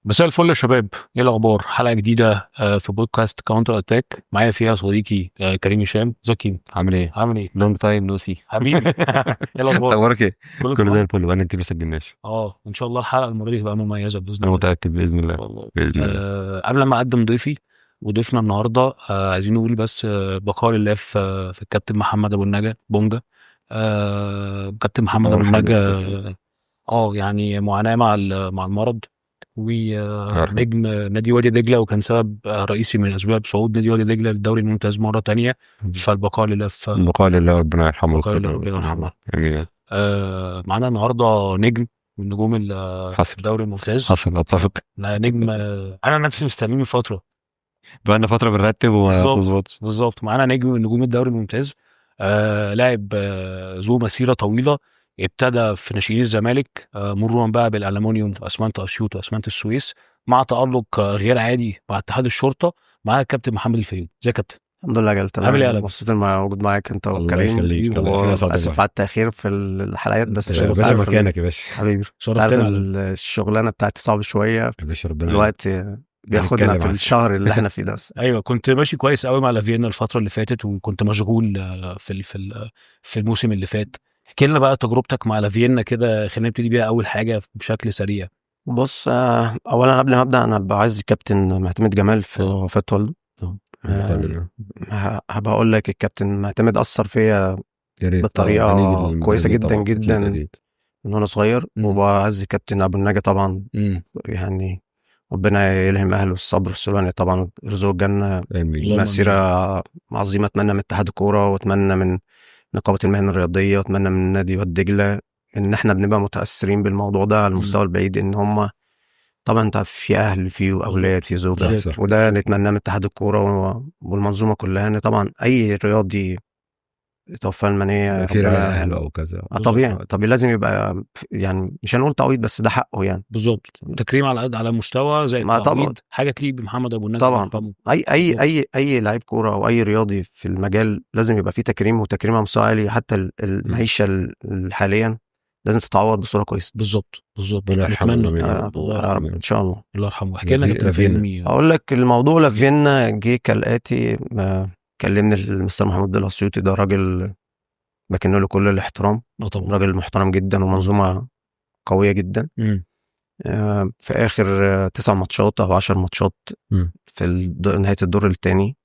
مساء الفل يا شباب، ايه الاخبار؟ حلقه جديده في بودكاست كاونتر اتاك. معايا فيها صديقي كريم هشام. زكي، عامل ايه؟ عامل ايه لونج تايم نو سي. حبيبي؟ ايه الاخبار؟ اخبارك ايه؟ كله كله زي تمام. الفل، وانا انت ما سجلناش. ان شاء الله الحلقه المره دي تبقى مميزه باذن انا الله. متاكد باذن الله. والله. باذن الله. قبل ما اقدم ضيفي وضيفنا النهارده، عايزين نقول بس بقاء لله في الكابتن محمد ابو النجا بونجا. كابتن محمد الله ابو يرحمه. النجا. يعني معاناه مع المرض، الله يرحمه. ونجم نادي وادي دجله، وكان سبب رئيسي من اسباب صعود نادي وادي دجله للدوري الممتاز مره تانية. فالبقاء لله في بقال الله، ربنا يرحمه بقاء لله، ويغفر ربنا يرحمه. له. يعني معانا النهارده نجم من نجوم حصل الدوري الممتاز. حصل اتفق. نجم، انا نفسي مستنيه من فتره. بقالنا فتره بنرتب وما بالظبط، بتظبطش. بالظبط. معانا نجم من نجوم الدوري الممتاز. لاعب ذو مسيره طويله. ابتدى في ناشئين الزمالك، مرورا بقى بالالومنيوم واسمنت اسيوط واسمنت السويس، مع تالق غير عادي مع اتحاد الشرطه. معانا الكابتن محمد الفيوم. ازيك يا كابتن؟ الحمد لله جلت. عامل ايه يا انا لبنى؟ مبسوط اني موجود معاك انت الله وكريم، يخليك، الله يخليك، اسعد واسف والله. على التاخير في الحلقات، بس يا انت باشا عارف مكانك يا باشا. حبيبي، انت عارف شرفتنا يا لبنى. الشغلانه بتاعتي صعبه شويه. يا باشا ربنا يعينك. الوقت بياخدنا هنتكلم في عنك. الشهر اللي احنا فيه ده بس. ايوه، كنت ماشي كويس قوي مع لافينا الفتره اللي فاتت، وكنت مشغول في الموسم اللي فات. احكي لنا بقى تجربتك مع لافينا كده، خلينا نبتدي بيها اول حاجه بشكل سريع. بص، اولا قبل ما ابدا انا بعز الكابتن معتمد جمال في وفاه والده. آه، هبقى اقول لك الكابتن معتمد اثر فيا يا ريت بطريقه هنيجي كويسه للمكان ده جدا طبعا، اكيد جدا اكيد. من وانا صغير. وبعز الكابتن ابو النجا طبعا، امم يعني ربنا يلهم اهله الصبر والسلوان طبعا، يرزقه الجنه. امين. اللهم مسيره امين. عظيمه، اتمنى من اتحاد الكوره، واتمنى من نقابه المهن الرياضيه، واتمنى من نادي وادي دجله ان احنا بنبقى متاثرين بالموضوع ده على المستوى البعيد، ان هم طبعا انت في اهل، في اولاد، في زوجه، صح. وده نتمناه من اتحاد الكوره والمنظومه كلها، ان طبعا اي رياضي توفى المنيه في رعاية ربنا. اهله او كذا. طبيعي طبيعي لازم يبقى يعني مش هنقول تعويض، بس ده حقه يعني. بالظبط. تكريم على مستوى زي ما طبعا التعويض، حاجه تليق بمحمد ابو النجا، الله طبعا يرحمه. اي بالظبط. اي اي لعيب كوره او اي رياضي في المجال لازم يبقى فيه تكريم، وتكريم على مستوى عالي. حتى المعيشه حاليا لازم تتعوض بصوره كويسه. بالظبط، بالظبط. ربنا يرحمه نتمنى. جميعا يا رب. الله يا رب يرحمه. ان شاء الله. الله يرحمه. احكي لنا يا كابتن لافينا. فهمي. اقول لك الموضوع لافينا جه كالاتي. كلمني المستر محمود الاسيوطي، ده راجل بكن له كل الاحترام، طبعا. راجل محترم جدا ومنظومه قويه جدا. امم في اخر 9 ماتشات او 10 ماتشات في نهايه الدور الثاني،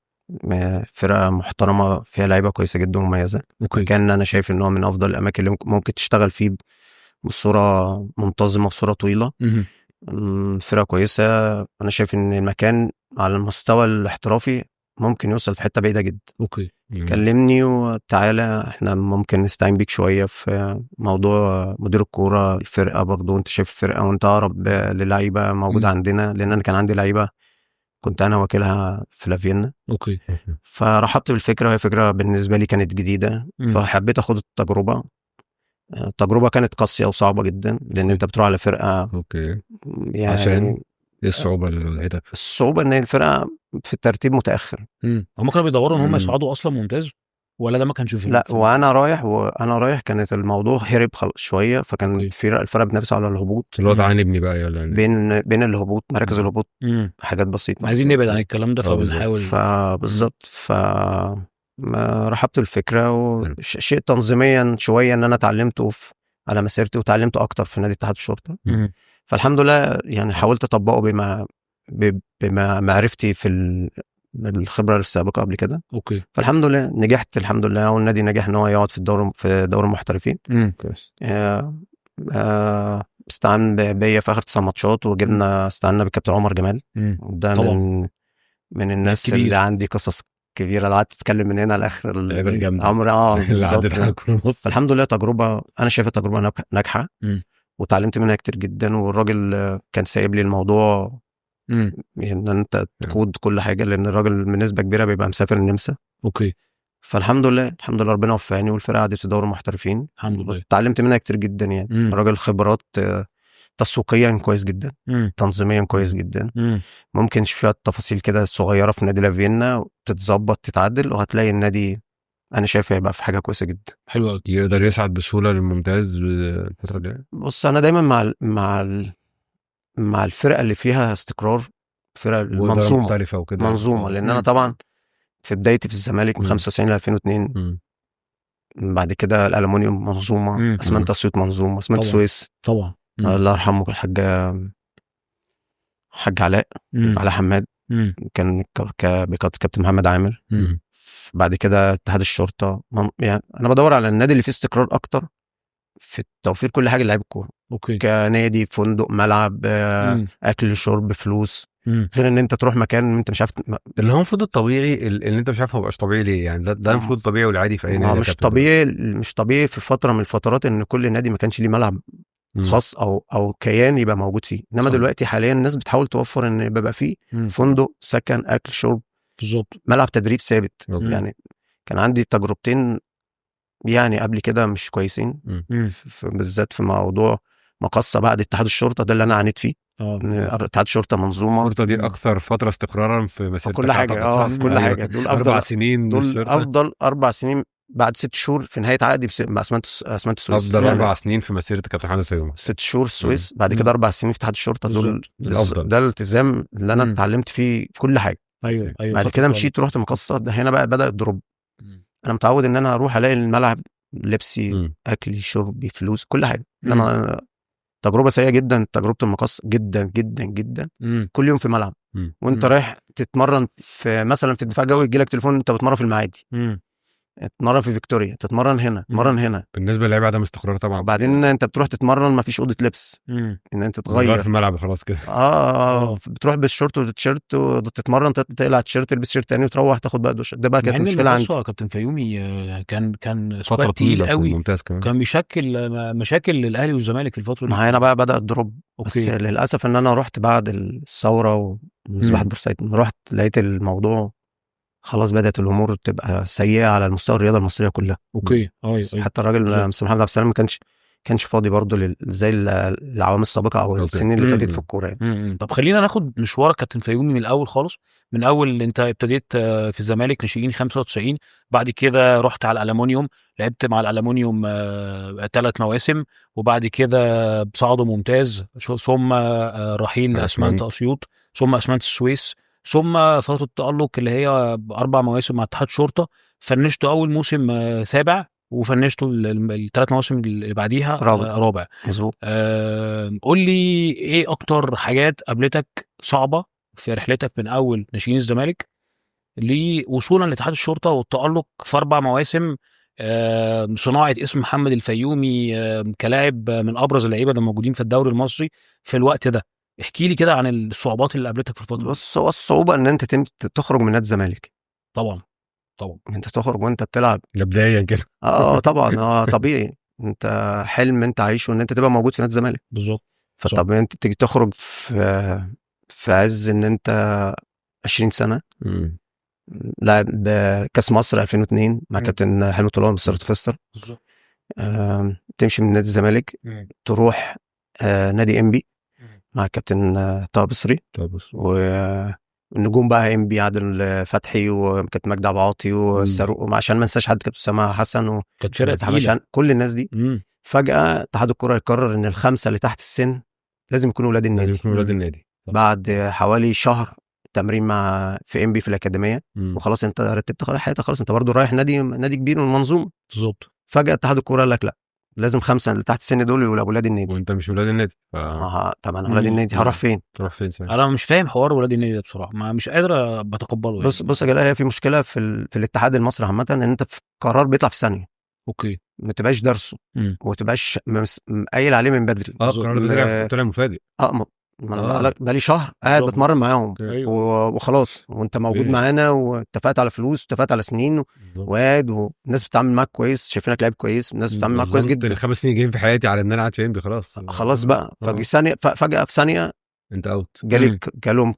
فرقه محترمه فيها لعيبه كويسه جدا ومميزه. اوكي. كان انا شايف ان هو من افضل الاماكن اللي ممكن تشتغل فيه بصوره منتظمه، بصوره طويله. مهم. فرقه كويسه. انا شايف ان المكان على المستوى الاحترافي ممكن يوصل في حته بعيده جدا. اوكي. كلمني وتعالى احنا ممكن نستعين بيك شويه في موضوع مدير الكوره الفرقه، برضو انت شايف الفرقه وانت اقرب للعيبه موجوده عندنا، لان انا كان عندي لعيبه كنت انا وكيلها في لافينا. اوكي. فرحبت بالفكره، وهي فكره بالنسبه لي كانت جديده، فحبيت اخد التجربه. التجربه كانت قاسيه وصعبه جدا، لان انت بتروح على فرقه اوكي. يعني. عشان ايه الصعوبة اللي لقيتها؟ الصعوبه ان الفرقه في الترتيب متاخر. هم كانوا بيدوروا ان هم مم. يصعدوا اصلا ممتاز، ولا ده ما كانش في لا، وانا رايح كانت الموضوع هرب شويه، فكان أوكي. الفرقه بتنافس على الهبوط. اللي هو تعانبني بقى يلا يعني. بين الهبوط، مراكز الهبوط حاجات بسيطه. عايزين نبعد عن الكلام ده، بالظبط. فبنحاول. فبالظبط ما رحبت الفكره، وشيء تنظيميا شويه ان انا اتعلمته على مسيرتي، وتعلمته اكتر في نادي اتحاد الشرطه. فالحمد لله يعني حاولت اطبقه بما معرفتي الخبره السابقه قبل كده. اوكي. فالحمد لله نجحت، الحمد لله، والنادي نجح ان هو يقعد في دور المحترفين. كويس. استعان بيا في اخر 9 ماتشات، استعنا بالكابتن عمر جمال. ده طبعا. من الناس كبير. اللي عندي قصص كبيره، لو قعدت تتكلم من هنا لاخر اللعيبه الجامده العمر. اللي بالظبط. عدت على كل مصر. فالحمد لله تجربه، انا شايفها تجربه ناجحه، وتعلمت منها كتير جدا. والراجل كان سايب لي الموضوع ان انت تقود كل حاجه، لان الراجل بنسبه كبيره بيبقى مسافر النمسا. اوكي. فالحمد لله الحمد لله ربنا وفقني، والفرقه قعدت في دوري المحترفين. الحمد لله. اتعلمت منها كتير جدا يعني. الراجل خبرات تسويقيا كويس جدا، تنظيميا كويس جدا. ممكن شويه تفاصيل كده صغيره في نادي لافينا تتظبط تتعدل، وهتلاقي النادي انا شايف هيبقى في حاجه كويسه جدا. حلو قوي. يقدر يصعد بسهوله للممتاز الفتره الجايه. بص انا دايما مع الفرقه اللي فيها استقرار، فرقه المنظومه مختلفه وكده منظومه، لان انا طبعا في بدايتي في الزمالك من 95 ل 2002. بعد كده الالومنيوم منظومه، اسمنت اسيوط منظومه، اسمنت السويس طبعا الله يرحمه الحاج علاء حماد، كان كابتن محمد عامر. بعد كده اتحاد الشرطه. يعني انا بدور على النادي اللي فيه استقرار اكتر في توفير كل حاجه للاعيب الكوره. اوكي. كنادي، فندق، ملعب، اكل، شرب، فلوس، غير ان انت تروح مكان انت مش عارف اللي هو المفروض الطبيعي اللي انت مش عارف هو مبقاش طبيعي ليه يعني. ده المفروض طبيعي والعادي في اي نادي. مش طبيعي في فتره من الفترات ان كل نادي ما كانش ليه ملعب خاص او كيان يبقى موجود فيه. انما دلوقتي حاليا الناس بتحاول توفر ان يبقى فيه فندق، سكن، اكل، شرب، بالظبط، ملعب تدريب ثابت. يعني كان عندي تجربتين يعني قبل كده مش كويسين، بالذات في موضوع مقصة بعد اتحاد الشرطة، ده اللي انا عانيت فيه. اتحاد الشرطة منظومة، الشرطة دي اكثر فترة استقرارا في مسيرتك، كل حاجة. في كل حاجة. دول افضل 4 سنين، دول افضل 4 سنين بعد 6 شهور في نهاية عقدي مع اسمنت السويس. افضل 4 سنين في مسيرتك كابتن حمد الفيومي. 6 شهور السويس، بعد كده 4 سنين في اتحاد الشرطة. دول الافضل. ده الالتزام اللي انا اتعلمت فيه في كل حاجة. ايوه. بعد كده مشيت رحت مقصة. ده هنا بقى بدأ الدروب. انا متعود ان انا اروح الاقي الملعب، لبسي، اكلي، شربي، فلوس، كل حاجه. انما تجربه سيئه جدا تجربه المقص، جدا جدا جدا. كل يوم في ملعب وانت رايح تتمرن في مثلا في الدفاع الجوي، يجي لك تليفون انت بتمرن في المعادي، تتمرن في فيكتوريا، تتمرن هنا، تتمرن هنا. بالنسبه للعيبه عدم استقرار طبعا. وبعدين انت بتروح تتمرن ما فيش اوضه لبس، ان انت تغير في الملعب خلاص كده. بتروح بالشورت والتيشيرت وتتمرن، تقلع التيشيرت، تلبس تيشيرت تاني وتروح تاخد بقى دش. ده بقى كانت مشكله عندي. كابتن فيومي كان فتره طويله قوي، ممتاز كمان، كان بيشكل مشاكل للاهلي والزمالك في الفتره دي. معانا بقى بدا الدروب. بس للاسف ان انا رحت بعد الثوره ومصباح بورسعيد، رحت لقيت الموضوع خلاص بدات الامور تبقى سيئه على المستوى الرياضه المصريه كلها. اوكي. حتى الراجل مستر محمد عبد السلام ما كانش فاضي برضه زي العوامل السابقه او السنين اللي فاتت في الكوره يعني. طب خلينا ناخد مشوارك كابتن فيومي من الاول خالص. من اول انت ابتديت في الزمالك ناشئين 95، بعد كده رحت على الالومنيوم، لعبت مع الالومنيوم 3 مواسم، وبعد كده صعدوا ممتاز، ثم رحيل اسمنت اسيوط، ثم اسمنت السويس، ثم فتره التالق اللي هي 4 مواسم مع اتحاد شرطه. فنشتوا اول موسم 7، وفنشتوا ال3 مواسم اللي بعديها رابع. مظبوط. قول لي ايه اكتر حاجات قابلتك صعبه في رحلتك من اول ناشئين الزمالك لوصولا لاتحاد الشرطه والتالق في 4 مواسم، صناعه اسم محمد الفيومي كلاعب من ابرز اللعيبه اللي موجودين في الدوري المصري في الوقت ده. احكي لي كده عن الصعوبات اللي قابلتك في الفتره. بص، هو الصعوبه ان انت تخرج من نادي الزمالك. طبعا انت تخرج وانت بتلعب بدايه كده. طبعا. طبيعي. انت حلم انت عايشه ان انت تبقى موجود في نادي الزمالك. بالظبط. فطب انت تيجي تخرج في عز ان انت 20 سنه لاعب كاس مصر 2002 مع كابتن حلمي طولان ومستر فيستر. بالظبط. تمشي من نادي الزمالك تروح نادي انبي مع كابتن طه بصري، والنجوم بقى انبي عادل فتحي وكابتن مجدي عبد العاطي والصاروخ، عشان ما انساش حد، كابتن اسامه حسن كانت فرقه تقيله، كل الناس دي. فجاه اتحاد الكره يقرر ان ال5 اللي تحت السن لازم يكونوا ولاد النادي. بعد حوالي شهر تمرين في انبي في الاكاديميه، وخلاص انت رتبت حياتك، خلاص انت برضو رايح نادي كبير والمنظومه. بالظبط. فجاه اتحاد الكره قال لك لا، لازم 5 اللي تحت السن دول يبقوا ولاد النادي، وانت مش ولاد النادي. طب انا ولاد النادي هروح فين؟ انا مش فاهم حوار ولاد النادي ده بصراحه، مش قادر بتقبله يعني. بص يا جلال، هي في مشكله في الاتحاد المصري عامه، ان انت في قرار بيطلع في ثانيه. اوكي. ما تبقاش درسه وما تبقاش قايل عليه من بدري. القرار ده طلع مفاجئ. ما بقالي شهر قاعد بتمرن معاهم وخلاص، وانت موجود معانا، واتفقت على فلوس، واتفقت على سنين، واد، والناس بتتعامل معاك كويس، شايفينك لعيب كويس، الناس بتتعامل معاك كويس جدا. ال5 سنين جايين في حياتي على ان انا قاعد في انبي، خلاص بقى. فجاه في ثانيه انت اوت. جالهم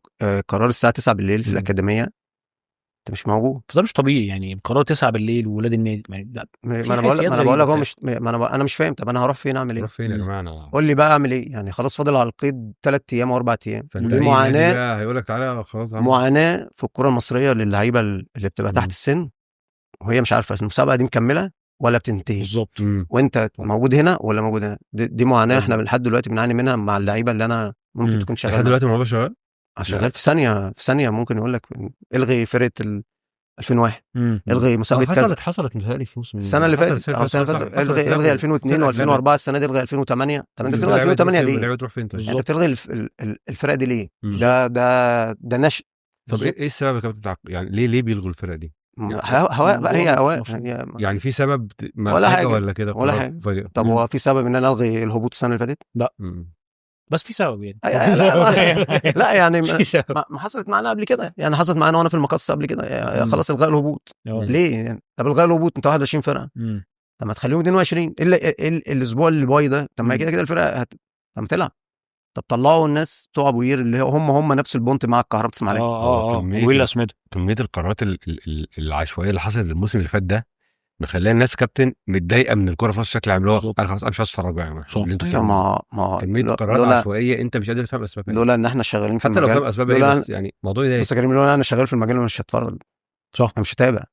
قرار الساعه 9 بالليل في الاكاديميه، انت مش موجود. بس ده مش طبيعي يعني، قرار 9 بالليل وولاد النادي. ما انا بقول لك هو مش، انا مش فاهم. طب انا هروح فين؟ اعمل ايه؟ هروح فين يا جماعه؟ قول لي بقى اعمل ايه يعني. خلاص فاضل على القيد 3 ايام و4 ايام. دي معاناه، هيقول لك تعالى خلاص. معاناه في الكره المصريه للعيبه اللي بتبقى تحت السن، وهي مش عارفه المسابقه دي مكمله ولا بتنتهي بالظبط، وانت موجود هنا ولا موجود هنا. دي معاناه احنا لحد دلوقتي بنعاني منها مع اللعيبه اللي انا ممكن تكون شغال لحد دلوقتي الموضوع شغال في ثانيه ممكن يقول لك الغي فرقه 2001 الغي مسابقه كذا. حصلت متهيألي في موسم السنه اللي فاتت الغي 2002 و2004 السنه دي الغي 2008. طب انت بتلغي 2008 ليه؟ اللعبه تروح فين؟ انت بتلغي الفرقه دي ليه؟ ده نشء. طب ايه السبب يا كابتن يعني ليه بيلغوا الفرقه دي؟ هواء بقى، هي هواء يعني في سبب ولا حاجه ولا كده ولا حاجه. طب هو في سبب ان انا الغي الهبوط السنه اللي فاتت؟ لا بس في سبب يعني. لا يعني ما حصلت معانا قبل كده يعني، حصلت معانا وانا في المقص قبل كده خلاص الغاء الهبوط. ليه يعني؟ طب الغاء الهبوط انت 21 فرقه، طب ما تخليهم 22 الا الاسبوع اللي باي ده. طب ما كده الفرقه لما تلعب، طب طلعوا الناس بتوع ابو قير اللي هم نفس البونت مع الكهرباء اسماعيليه. ويلا اسمه كميه القرارات العشوائيه اللي حصلت الموسم اللي فات ده مخليه الناس كابتن متضايقه من الكوره في مصر بشكل عام. اللي هو انا خلاص مش هتفرج بقى اللي انتوا بتعملوه. ما كميه قرارات عشوائيه انت مش قادر تفهم اسبابها. لولا ان احنا شغالين في حتى المجال، لو فاهم اسبابها بس يعني موضوع يضايق. بس كريم لولا انا شغال في المجال مش هتفرج. صح، انا مش هتابع.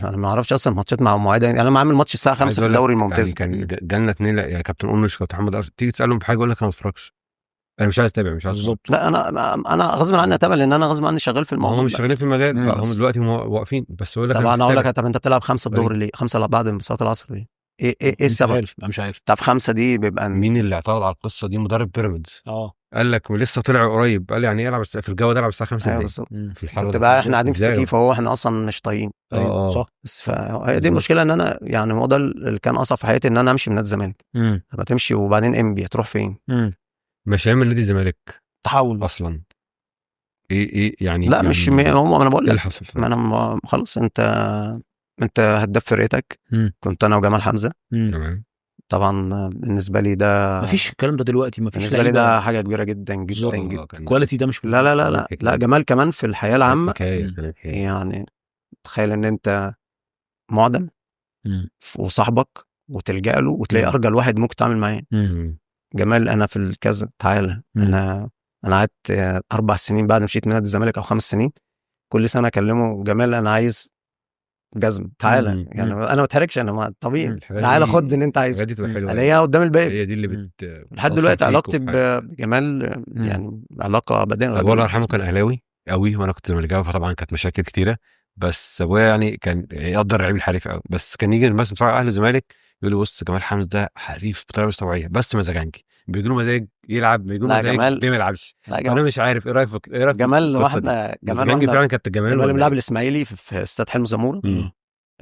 انا ما اعرفش اصلا ماتشات مع مواعيد يعني. انا عامل ماتش الساعه 5 في الدوري الممتاز يعني كان جالنا 2 يا كابتن اونش كابتن محمد تيجي تسالهم بحاجه يقول لك انا ما بتفرجش، انا مش عايز اتابع، مش عايز بالظبط. لا انا غصب عني اتابع لان انا غصب عني شغال في الموضوع. هم مش شغالين في المجال فهم دلوقتي واقفين بس يقول لك طب انا اقول لك طب انت بتلعب 5 الظهر ليه؟ 5 بعد صلاه العصر ليه؟ ايه السبب؟ مش عارف. طب 5 دي بيبقى مين اللي اعترض على القصه دي؟ مدرب بيراميدز قال لك لسه طلع قريب، قال يعني يلعب في الجو ده يلعب الساعه 5 في الحر تبقى احنا قاعدين في التكييف وهو احنا اصلا مش طايقين. صح. بس فهي دي المشكله ان انا يعني هو ده اللي كان اصعب في حياتي ان انا امشي من نادي الزمالك. طب تمشي وبعدين امبي هتروح فين؟ مش هيعمل نادي الزمالك تحول اصلا ايه يعني؟ لا يعني مش انا بقول لك ما انا خلص انت هداف فرقتك. كنت انا وجمال حمزه. تمام. طبعا بالنسبه لي ده مفيش الكلام ده دلوقتي، مفيش. بالنسبه لي ده حاجه كبيره جدا جدا جدا. الكواليتي ده مش لا جمال كمان في الحياه العامه يعني. تخيل ان انت معدم وصاحبك وتلجأ له وتلاقي ارجل واحد ممكن تعمل معاه. جمال انا في الكذا تعالى انا قعدت 4 سنين بعد ما مشيت من نادي الزمالك او 5 سنين كل سنه اكلمه جمال انا عايز جزم تعالى يعني انا ما اتحركش انا ما طبيعي تعالى خد اللي انت عايزه الاقيها قدام الباب. هي دي اللي لحد دلوقتي علاقتي بجمال يعني علاقه ابديه. الله يرحمه كان اهلاوي قوي وانا كنت زملكاوي فطبعا كانت مشاكل كتيره بس ابويا يعني كان يقدر اللعيب الحريف قوي بس كان يجي مثلا نتفرج على اهلي الزمالك يقول لي بص جمال حمزه ده حريف بطريقه مش طبيعيه بس مزاجنجي بيجيله مزاج يلعب بيجيله مزاج ليه ما يلعبش. انا مش عارف ايه رايك جمال واحنا جمال فعلا كانت جمال بيلعب الاسماعيلي في استاد حلمي زموره.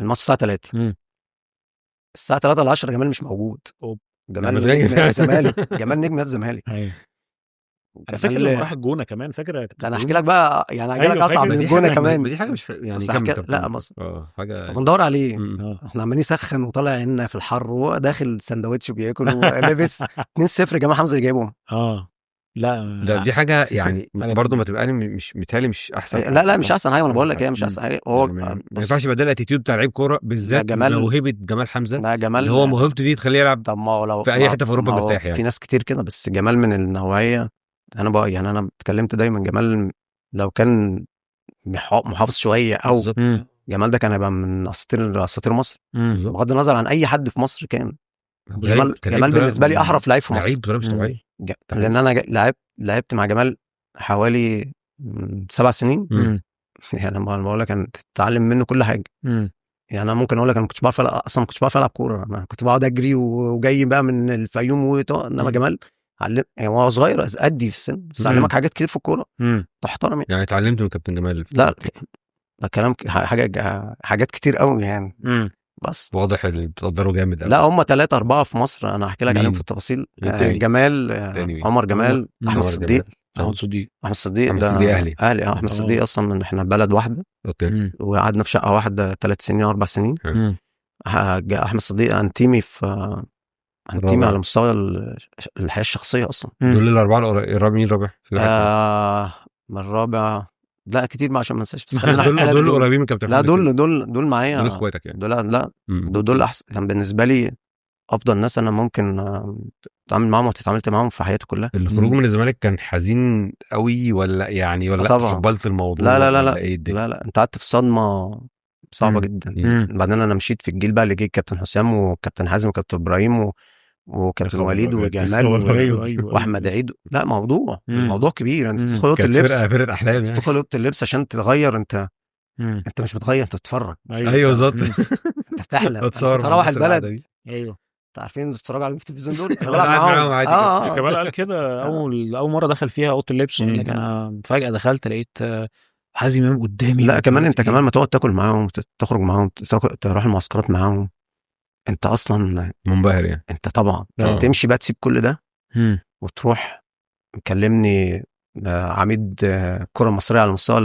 الماتش الساعه 3 الساعه 3 ل 10 جمال مش موجود. جمال نجم الزمالك جمال نجم الزمالك. انا فاكر لما راح الجونه كمان فاكر. انا احكي لك بقى يعني هحكي لك اصعب من الجونه كمان. دي حاجه مش يعني لا بص حاجه بندور عليه. احنا عمالين نسخن وطالع عنا في الحر وهو داخل سندوتش بياكل ولابس 2-0 جمال حمزه اللي جايبهم. لا دي حاجه يعني برضو ما تبقى مش متهيألي مش احسن. لا مش احسن حاجه. انا بقول لك هي مش احسن حاجه. هو ما ينفعش يبقى ده الاتيتيود بتاع لعيب كوره بالذات موهبه جمال حمزه. لا جمال اللي هو موهبته دي تخليه يلعب طب ما لو في اي حته في اوروبا مرتاح يعني. في ناس كتير كده بس جمال من النوعيه. انا بقى يعني انا اتكلمت دايما جمال لو كان محافظ شويه او جمال ده كان هيبقى من اساطير مصر بغض النظر عن اي حد في مصر. كان جمال بالنسبه لي احرف لعيب في مصر. لعيب بطريقه مش طبيعيه لان انا لعبت مع جمال حوالي 7 سنين. يعني انا بقول لك انا تتعلم منه كل حاجه. يعني انا ممكن اقول لك انا ما كنتش بعرف اصلا ما كنتش بعرف العب كوره. انا كنت بقعد اجري وجاي بقى من الفيوم انما جمال علم يعني وهو صغير ادي في السن بس علمك حاجات كتير في الكوره تحترم يعني اتعلمت من كابتن جمال. لا كلام حاجات كتير قوي يعني. بس واضح اللي بتقدره جامد قوي. لا هم 3-4 في مصر انا هحكي لك عليهم في التفاصيل. جمال عمر جمال احمد الصديق ده اهلي احمد الصديق اصلا من احنا بلد واحده. اوكي. وقعدنا في شقه واحده 3 سنين 4 سنين. احمد الصديق انتيمي على مستوى الحياه الشخصيه اصلا. دول الاربعه القريبين رابع من الرابع لا كتير ما عشان ما انساش بس دول قريبين من كابتن. لا دول معايا. دول اخواتك يعني. دول احسن كان بالنسبه لي افضل ناس انا ممكن اتعامل معاهم وتتعاملت معاهم في حياتي كلها. الخروج من الزمالك كان حزين قوي ولا يعني ولا تقبلت الموضوع؟ لا انت قعدت في صدمه صعبه جدا. بعدين انا مشيت في الجيل بقى اللي جه كابتن حسام وكابتن حازم وكابتن ابراهيم وكابتن يا خبر وليد أبيض. وجمال ايوه واحمد عيد. لا موضوع مم. موضوع كبير. انت مم. بتدخل اوضه كانت اللبس، فرقه احلام يعني. تدخل اوضه اللبس عشان تتغير. انت مم. انت مش بتغير، انت بتتفرج، ايوه بالظبط. انت بتحلم. انا بتصور كنت مع اروح الناس القعدة البلد، دي. ايوه انت عارفين اللي بتتفرجوا على التلفزيون دول، انا أنا بلعب قاعد معاهم. معاهم عادي كده. مش كمال قال كده اول مره دخل فيها اوضه اللبس، قال لك انا فجاه دخلت لقيت حازم امام قدامي. لا ومش كمان عارف انت إيه. كمان ما تقعد تاكل معاهم، تخرج معاهم، تروح المعسكرات معاهم، انت اصلا منبهر يعني. انت طبعا آه. تمشي بقى تسيب كل ده مم. وتروح. مكلمني عميد الكره المصريه على مستوى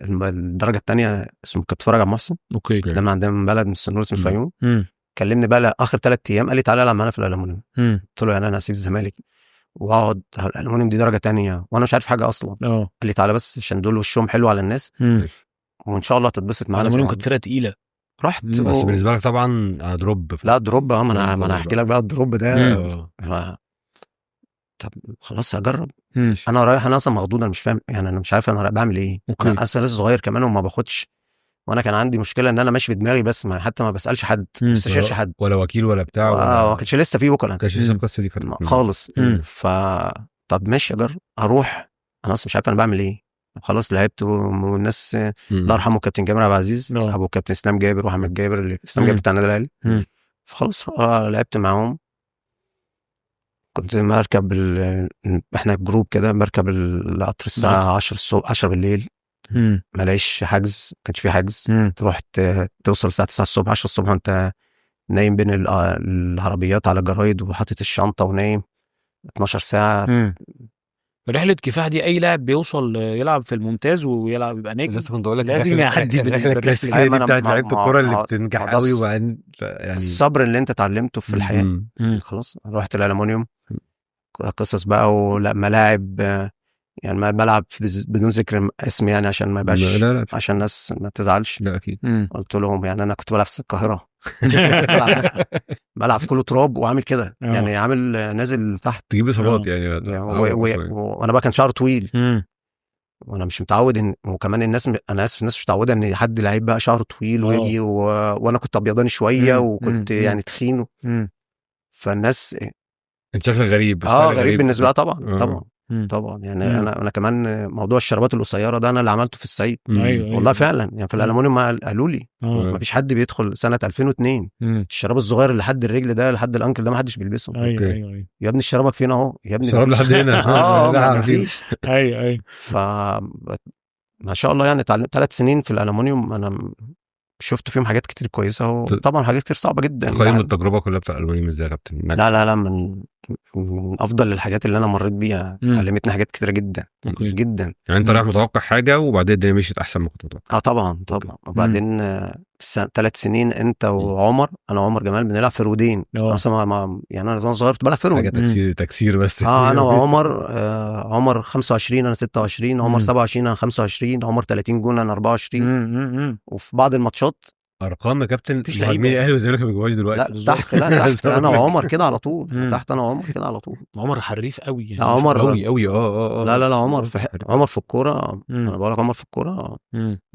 الدرجه الثانيه، اسمه كابتن فرج عبد المحسن، اوكي ده من عندنا من بلد من السنور اسمه مم. الفيوم. مم. كلمني بقى اخر 3 ايام، قال لي تعالى العب معانا في الالومنيوم. مم. قلت له يعني انا هسيب الزمالك واقعد؟ الالومنيوم دي درجه تانية وانا مش عارف حاجه اصلا. اه قال لي تعالى بس عشان دول وشهم حلو على الناس، مم. وان شاء الله تتبسط معانا. الالومنيوم كانت فرقه تقيله. رحت مم. بس بالنسبه لك طبعا دروب. لا دروب. ما انا هحكي لك بقى الدروب ده. اه. طب خلاص هجرب. مم. انا رايح، انا اصلا مخضوض، انا مش فاهم يعني، انا مش عارف انا بعمل ايه. أوكي. انا اصلا لسه صغير كمان وما باخدش، وانا كان عندي مشكله ان انا ماشي بدماغي بس، حتى ما بسالش حد، ما بستشيرش حد، ولا وكيل ولا بتاع ما كانش لسه في وكلاء، ما كانش لسه القصه دي خالص. مم. طب ماشي اجرب اروح. انا اصلا مش عارف انا بعمل ايه. خلاص لعبت والناس الله يرحمه كابتن جابر عبد العزيز، ابو كابتن اسلام جابر واحمد جابر، اللي اسلام جابر بتاع النادي الاهلي. فخلاص لعبت معاهم. كنت مركب احنا جروب كده، مركب القطر الساعه 10 الصبح 10 بالليل، ما لاقيش حجز، ما كانش في حجز. تروح توصل الساعه 9 الصبح 10 الصبح وانت نايم بين العربيات على جرايد وحاطط الشنطه ونايم 12 ساعه. رحله كفاح دي اي لاعب بيوصل يلعب في الممتاز ويلعب يبقى نجم لسه كنت اقول لك لازم يعدي بالكلاسيكيه دي بتاعت لعيبه الكوره اللي بتنجح قوي وبعدين يعني الصبر اللي انت اتعلمته في الحياه. خلاص رحت الالومنيوم، قصص بقى وملاعب، يعني ما بلعب بدون ذكر اسم يعني عشان ما يبقاش، لا عشان الناس ما تزعلش. لا اكيد. قلت لهم يعني انا كنت بلعب في القاهره بلعب كله تراب وعامل كده يعني، عامل نازل تحت تجيب اصابات يعني وانا بقى كان شعر طويل وانا مش متعود ان، وكمان الناس انا اسف الناس مش متعوده ان حد لعيب بقى شعره طويل ويجي وانا كنت ابيضاني شويه وكنت يعني تخين، فالناس انت شكلك غريب بس غريب بالنسبه لها طبعا. طبعا يعني مم. انا كمان موضوع الشرابات القصيره ده انا اللي عملته في الصعيد. أيوة. والله فعلا يعني في الالومنيوم ما قالوا لي ما فيش حد بيدخل سنه 2002 الشراب الصغير اللي لحد الرجل ده لحد الانكل ده ما حدش بيلبسه. ايوه يا ابني شرابك فين اهو يا ابني، شراب لحد هنا ما فيش. ايوه ما شاء الله يعني اتعلمت 3 سنين في الالومنيوم، انا شفت فيهم حاجات كتير كويسه وطبعا حاجات كتير صعبه جدا. قيم التجربه كلها بتاع الالومنيوم ازاي يا كابتن؟ لا من افضل الحاجات اللي انا مريت بيها، علمتني حاجات كتيره جدا جدا. يعني انت رايح متوقع حاجه وبعدين الدنيا مشيت احسن ما كنت متوقع. طبعا وبعدين 3 سنين انت وعمر، انا وعمر جمال بنلعب فرودين اصلا، يعني انا صغير كنت بلعب فرود حاجه تكسير بس. انا وعمر عمر 25 انا 26، عمر 27 انا 25، عمر 30 جون انا 24. وفي بعض الماتشات ارقام يا كابتن مهاجمين الاهلي والزمالك ما بيجوش دلوقتي. لا تحت انا وعمر كده على طول، تحت انا وعمر كده على طول. عمر حريف قوي يعني، عمر قوي لا عمر في الكوره، انا بقول لك عمر في الكوره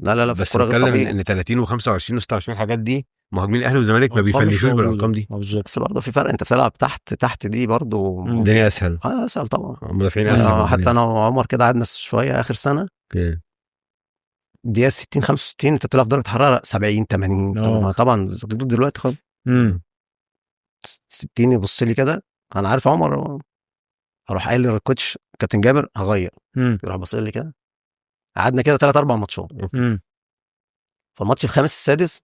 لا في الكوره غير طبيعي. ان 30 و25 و26 الحاجات دي مهاجمين الاهلي والزمالك ما بيفنشوش بالارقام دي. بس برضه في فرق، انت بتلعب تحت دي برضه الدنيا اسهل. اسهل طبعا، المدافعين اسهل. حتى انا وعمر كده قعدنا شويه اخر سنه. دقيقه 60 65 انت بتلعب درجه حراره 70 80 طبعا دلوقتي خالص. 60 يبص لي كده، انا عارف عمر، اروح قايل للكوتش كابتن جابر هغير، يروح بص لي كده. قعدنا كده 3 4 ماتشات. فالماتش الخامس السادس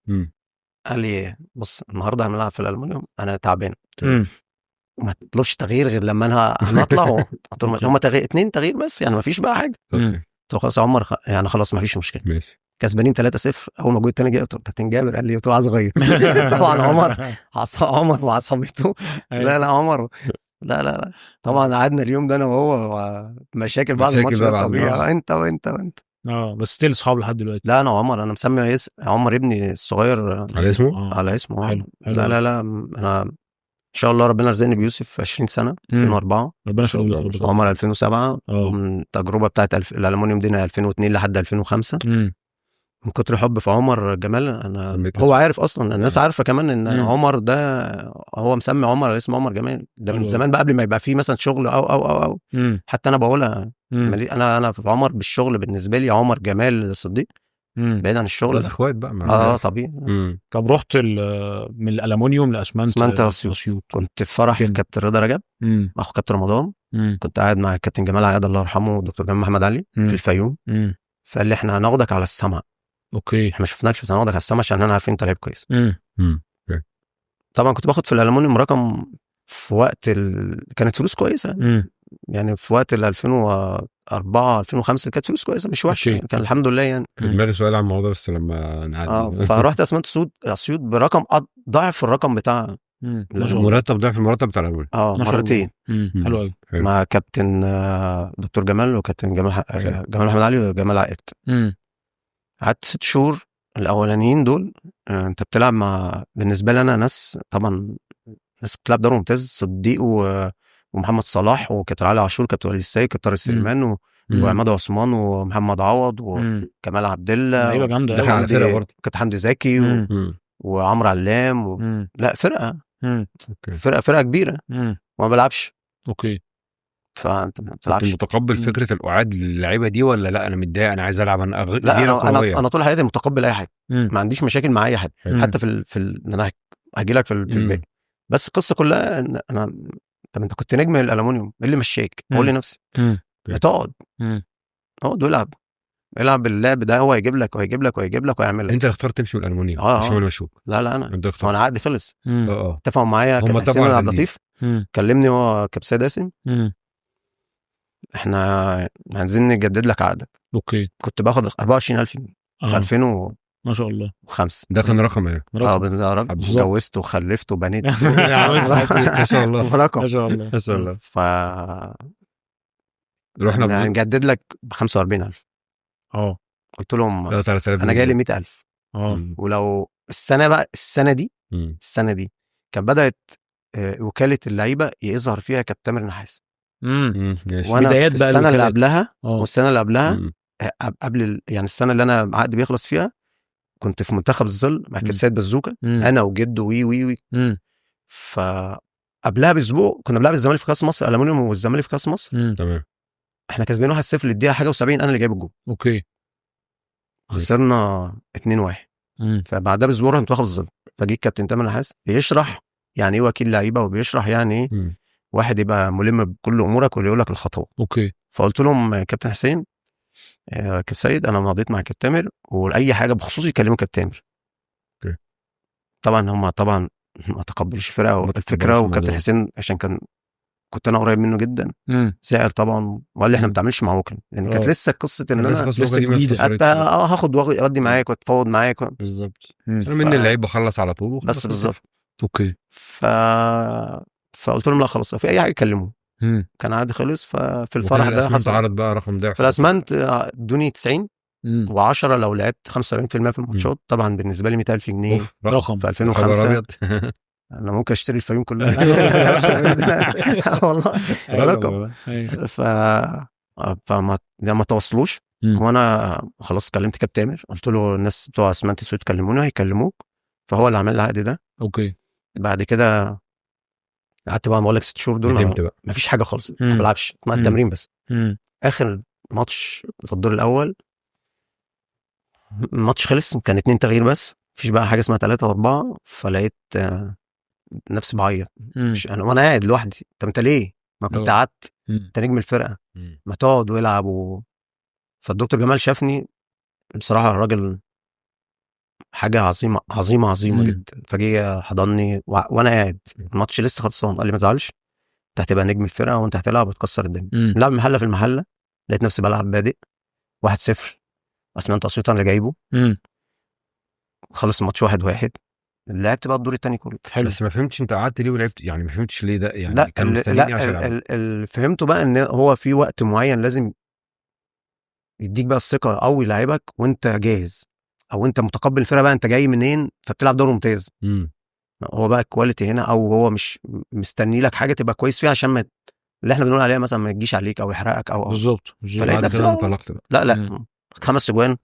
قال لي بص النهارده هنلعب في الالومنيوم انا تعبان، وما تطلبش تغيير غير لما انا هنطلع. هم 2 تغيير بس يعني ما فيش بقى حاجه. قلت خلاص يا عمر يعني خلاص ما فيش مشكله، ماشي. كسبانين 3-0 اول ما الجول الثاني جه، كابتن جابر قال لي قلت له عايز اغير. طبعا عمر وعصبيته لا عمر لا طبعا قعدنا اليوم ده انا وهو مشاكل بعد الماتش طبيعي. انت بس ستيل اصحاب لحد دلوقتي. لا انا وعمر انا مسمي عمر ابني الصغير على اسمه حلو. لا انا ان شاء الله ربنا رزقني بيوسف في 20 سنه 2004 ربنا يخليه. عمر 2007 التجربه بتاعت الالومنيوم دي 2002 لحد 2005. من كتر حب في عمر جمال انا سميته. هو عارف اصلا، الناس عارفه كمان ان مم. عمر ده هو مسمي عمر على اسم عمر جمال، ده من حلو. زمان بقى قبل ما يبقى فيه مثلا شغل او مم. حتى انا بقولها مم. انا في عمر بالشغل بالنسبه لي عمر جمال صديق مم. بعيد عن الشغل بس ده. اخوات بقى مع طبيعي. طب رحت من الالومنيوم لاسمنت اسمنت اسيوط. كنت في فرح كان- كابتن رضا رجب مم. اخو كابتن رمضان، مم. كنت قاعد مع الكابتن جمال عياد الله يرحمه والدكتور جمال محمد علي مم. في الفيوم، مم. فقال لي احنا هناخدك على السما، اوكي. احنا ما شفناكش بس هناخدك على السما عشان احنا عارفين انت لعيب كويس. مم. طبعا كنت باخد في الالومنيوم رقم في وقت كانت فلوس كويسه، مم. يعني في وقت ال 2004 2005 كانت فلوس كويسه مش وحشه، أوكي. يعني كان الحمد لله يعني. في دماغي سؤال عن الموضوع بس لما نعدي. فرحت اسمنت اسيوط برقم ضعف الرقم بتاع مم. لا، ما شاء الله. مرتب ضعف المرتب بتاع الاول. ما شاء الله. مرتين مم. حلو قوي. مع كابتن دكتور جمال وكابتن جمال محمد علي وجمال عائد. قعدت 6 شهور الاولانيين دول. انت بتلعب مع بالنسبه لي انا ناس طبعا ناس بتلعب دوري ممتاز، صديق ومحمد صلاح وكابتن علي عاشور كابتن وليد السيد كابتن طارق السليمان وعماد عثمان ومحمد عوض وكمال عبد الله لعيبه جامده دخل على فرقه برضه كابتن حمدي زكي وعمرو علام لا فرقه فرقه كبيره وما بلعبش. اوكي. فانت ما كنت بتلعبش. متقبل فكره القعاد للعيبه دي ولا لا انا متضايق انا عايز العب انا لا انا طول حياتي متقبل اي حاجه، ما عنديش مشاكل مع اي حد حتى ان انا هاجي لك في الباقي. بس القصه كلها ان انا طب انت كنت نجم الالومنيوم ايه اللي مشاك؟ اقول لنفسي تقعد العب باللعب ده، هو هيجيب لك وهيجيب لك وهيجيب لك ويعمل لك. انت اللي اخترت تمشي من الالومنيوم مش هو اللي مشوك؟ لا انا عقدي خلص. اتفقوا معايا هم كابتن حسين عبد اللطيف كلمني هو كابتن سيد قاسم احنا عايزين نجدد لك عقدك. اوكي. كنت باخد 24,000 جنيه في 2000 ما شاء الله 5. ده كان رقم ايه؟ اتجوزت وخلفت وبنيت ما شاء الله رقم ما شاء الله ما شاء الله. رحنا هنجدد لك ب 45,000. قلت لهم انا جاي لي 100,000. ولو السنه دي كان بدات وكاله اللعيبه يظهر فيها كابتن تامر نحاس. وانا في السنه اللي قبلها والسنه اللي قبلها قبل يعني السنه اللي انا عقدي بيخلص فيها كنت في منتخب الظل مع كابتن سيد بزوكا انا وجده وي فقبلها باسبوع كنا بنلعب الزمالك في كاس مصر الالومنيوم والزمالك في كاس مصر. تمام. احنا كسبانين 1-0 للدقيقه حاجه و70 انا اللي جايب الجول. اوكي. خسرنا 2-1. فبعدها باسبوع رحت منتخب الظل فجيت كابتن تامر نحاس بيشرح يعني ايه وكيل لعيبه وبيشرح يعني ايه واحد يبقى ملم بكل امورك واللي يقول لك الخطوات. اوكي. فقلت لهم كابتن حسين كابتن سيد انا مضيت مع كابتن تامر واي حاجه بخصوص يكلموا كابتن تامر. اوكي. طبعا هم ما تقبلوش الفكره وكابتن حسين عشان كنت انا قريب منه جدا زعل طبعا وقال لي احنا ما بنتعاملش مع وكلاء لان كانت لسه قصه ان انا لسه جديده حتى هاخد واودي معاك واتفاوض معاك بالظبط. انا من اللعيب بخلص على طول بس بالظبط. اوكي. فقلت لهم لا خلاص في اي حاجه كلموه. كان عادي خلص. ففي الفرح ده حصل عرض بقى رقم ضعف في الاسمنت ادوني 90 و10 لو لعبت 75% في الماتشات. طبعا بالنسبه لي 100,000 جنيه رقم في 2005 انا ممكن اشتري الفيوم كلها والله رقم. فما تواصلوش وانا خلاص كلمت كابتن تامر قلت له الناس بتوع اسمنت السود كلموني هيكلموك فهو اللي عمل العقد ده. اوكي. بعد كده قعدت بقى بقول لك 6 شهور دول ما فيش حاجه خالص ما بلعبش مع التمرين بس. اخر ماتش في الدور الاول الماتش خلص كان 2 تغيير بس مفيش بقى حاجه اسمها 3 و4 فلقيت نفسي بعيط انا وانا قاعد لوحدي. طب انت ليه ما كنت قعدت انت نجم الفرقه ما تقعد والعب فالدكتور جمال شافني بصراحه الراجل حاجه عظيمه عظيمه عظيمه جدا. فجي حضني وانا قاعد الماتش لسه خلصان قال لي ما تزعلش انت هتبقى نجم الفرقه وانت هتلعب وتكسر الدنيا. لعب محله في المحله لقيت نفسي بلعب بادئ 1-0 اسمنت اسيوط انا اللي جايبه. خلص الماتش 1-1 لعبت بقى الدور الثاني كله حلو. بس ما فهمتش انت قعدت ليه ولعبت يعني ما فهمتش ليه ده يعني لا كان مستنيني عشان اللي فهمته بقى ان هو في وقت معين لازم يديك بقى الثقه او يلعبك وانت جاهز او انت متقبل الفرقه بقى انت جاي منين فبتلعب دور ممتاز. هو بقى الكواليتي هنا او هو مش مستني لك حاجه تبقى كويس فيها عشان ما اللي احنا بنقول عليها مثلا ما يجيش عليك او يحرقك او بالظبط. فلقيت نفسي انطلقت بقى. لا 5 اجوان.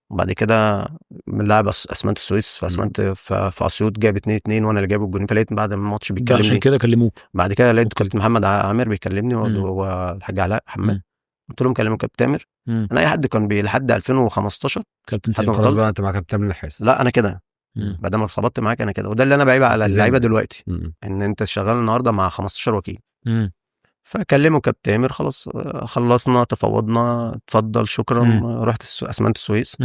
وبعد كده بنلعب اسمنت السويس في اسمنت في اسيوط جاب 2-2 وانا اللي جايب الجون. فلقيت بعد الماتش عشان بيكلمني كده كلموك. بعد كده لقيت أوكي. كابتن محمد عامر بيكلمني والحاج علاء حماد. قلت لهم كلموا كابتن تامر. انا اي حد كان لحد 2015 كابتن لحد ما خلاص بطلت. بقى انت مع كابتن تامر النحاس. لا انا كده بعد ما ارتبطت معاك انا كده. وده اللي انا بعيب على اللعيبه دلوقتي، ان انت شغال النهارده مع 15 وكيل. فكلموا كابتن تامر خلاص خلصنا تفاوضنا اتفضل شكرا. رحت اسمنت السويس.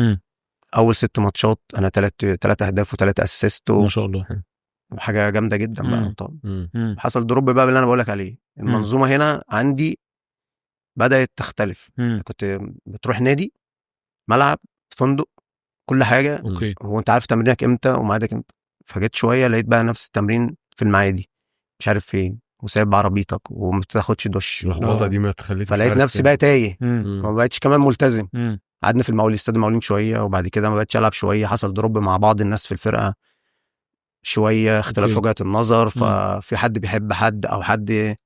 اول 6 ماتشات انا 3 اهداف و3 اسيست ما شاء الله. حاجه جامده جدا بقى. طبعا حصل دروب بقى اللي انا بقول لك عليه. المنظومه هنا عندي بدات تختلف. كنت بتروح نادي ملعب فندق كل حاجه. اوكي. وانت عارف تمرينك امتى وميعادك امتى. فجيت شويه لقيت بقى نفس التمرين في المعادي مش عارف فين وسايب عربيتك وما بتاخدش دش. اللحظه دي ما تخليك. فلقيت نفسي بقى تايه وما بقتش كمان ملتزم. قعدنا في المقاولين استاد المقاولين شويه وبعد كده ما بقتش العب شويه. حصل دروب مع بعض الناس في الفرقه شويه اختلاف وجهات النظر. ففي حد بيحب حد او حد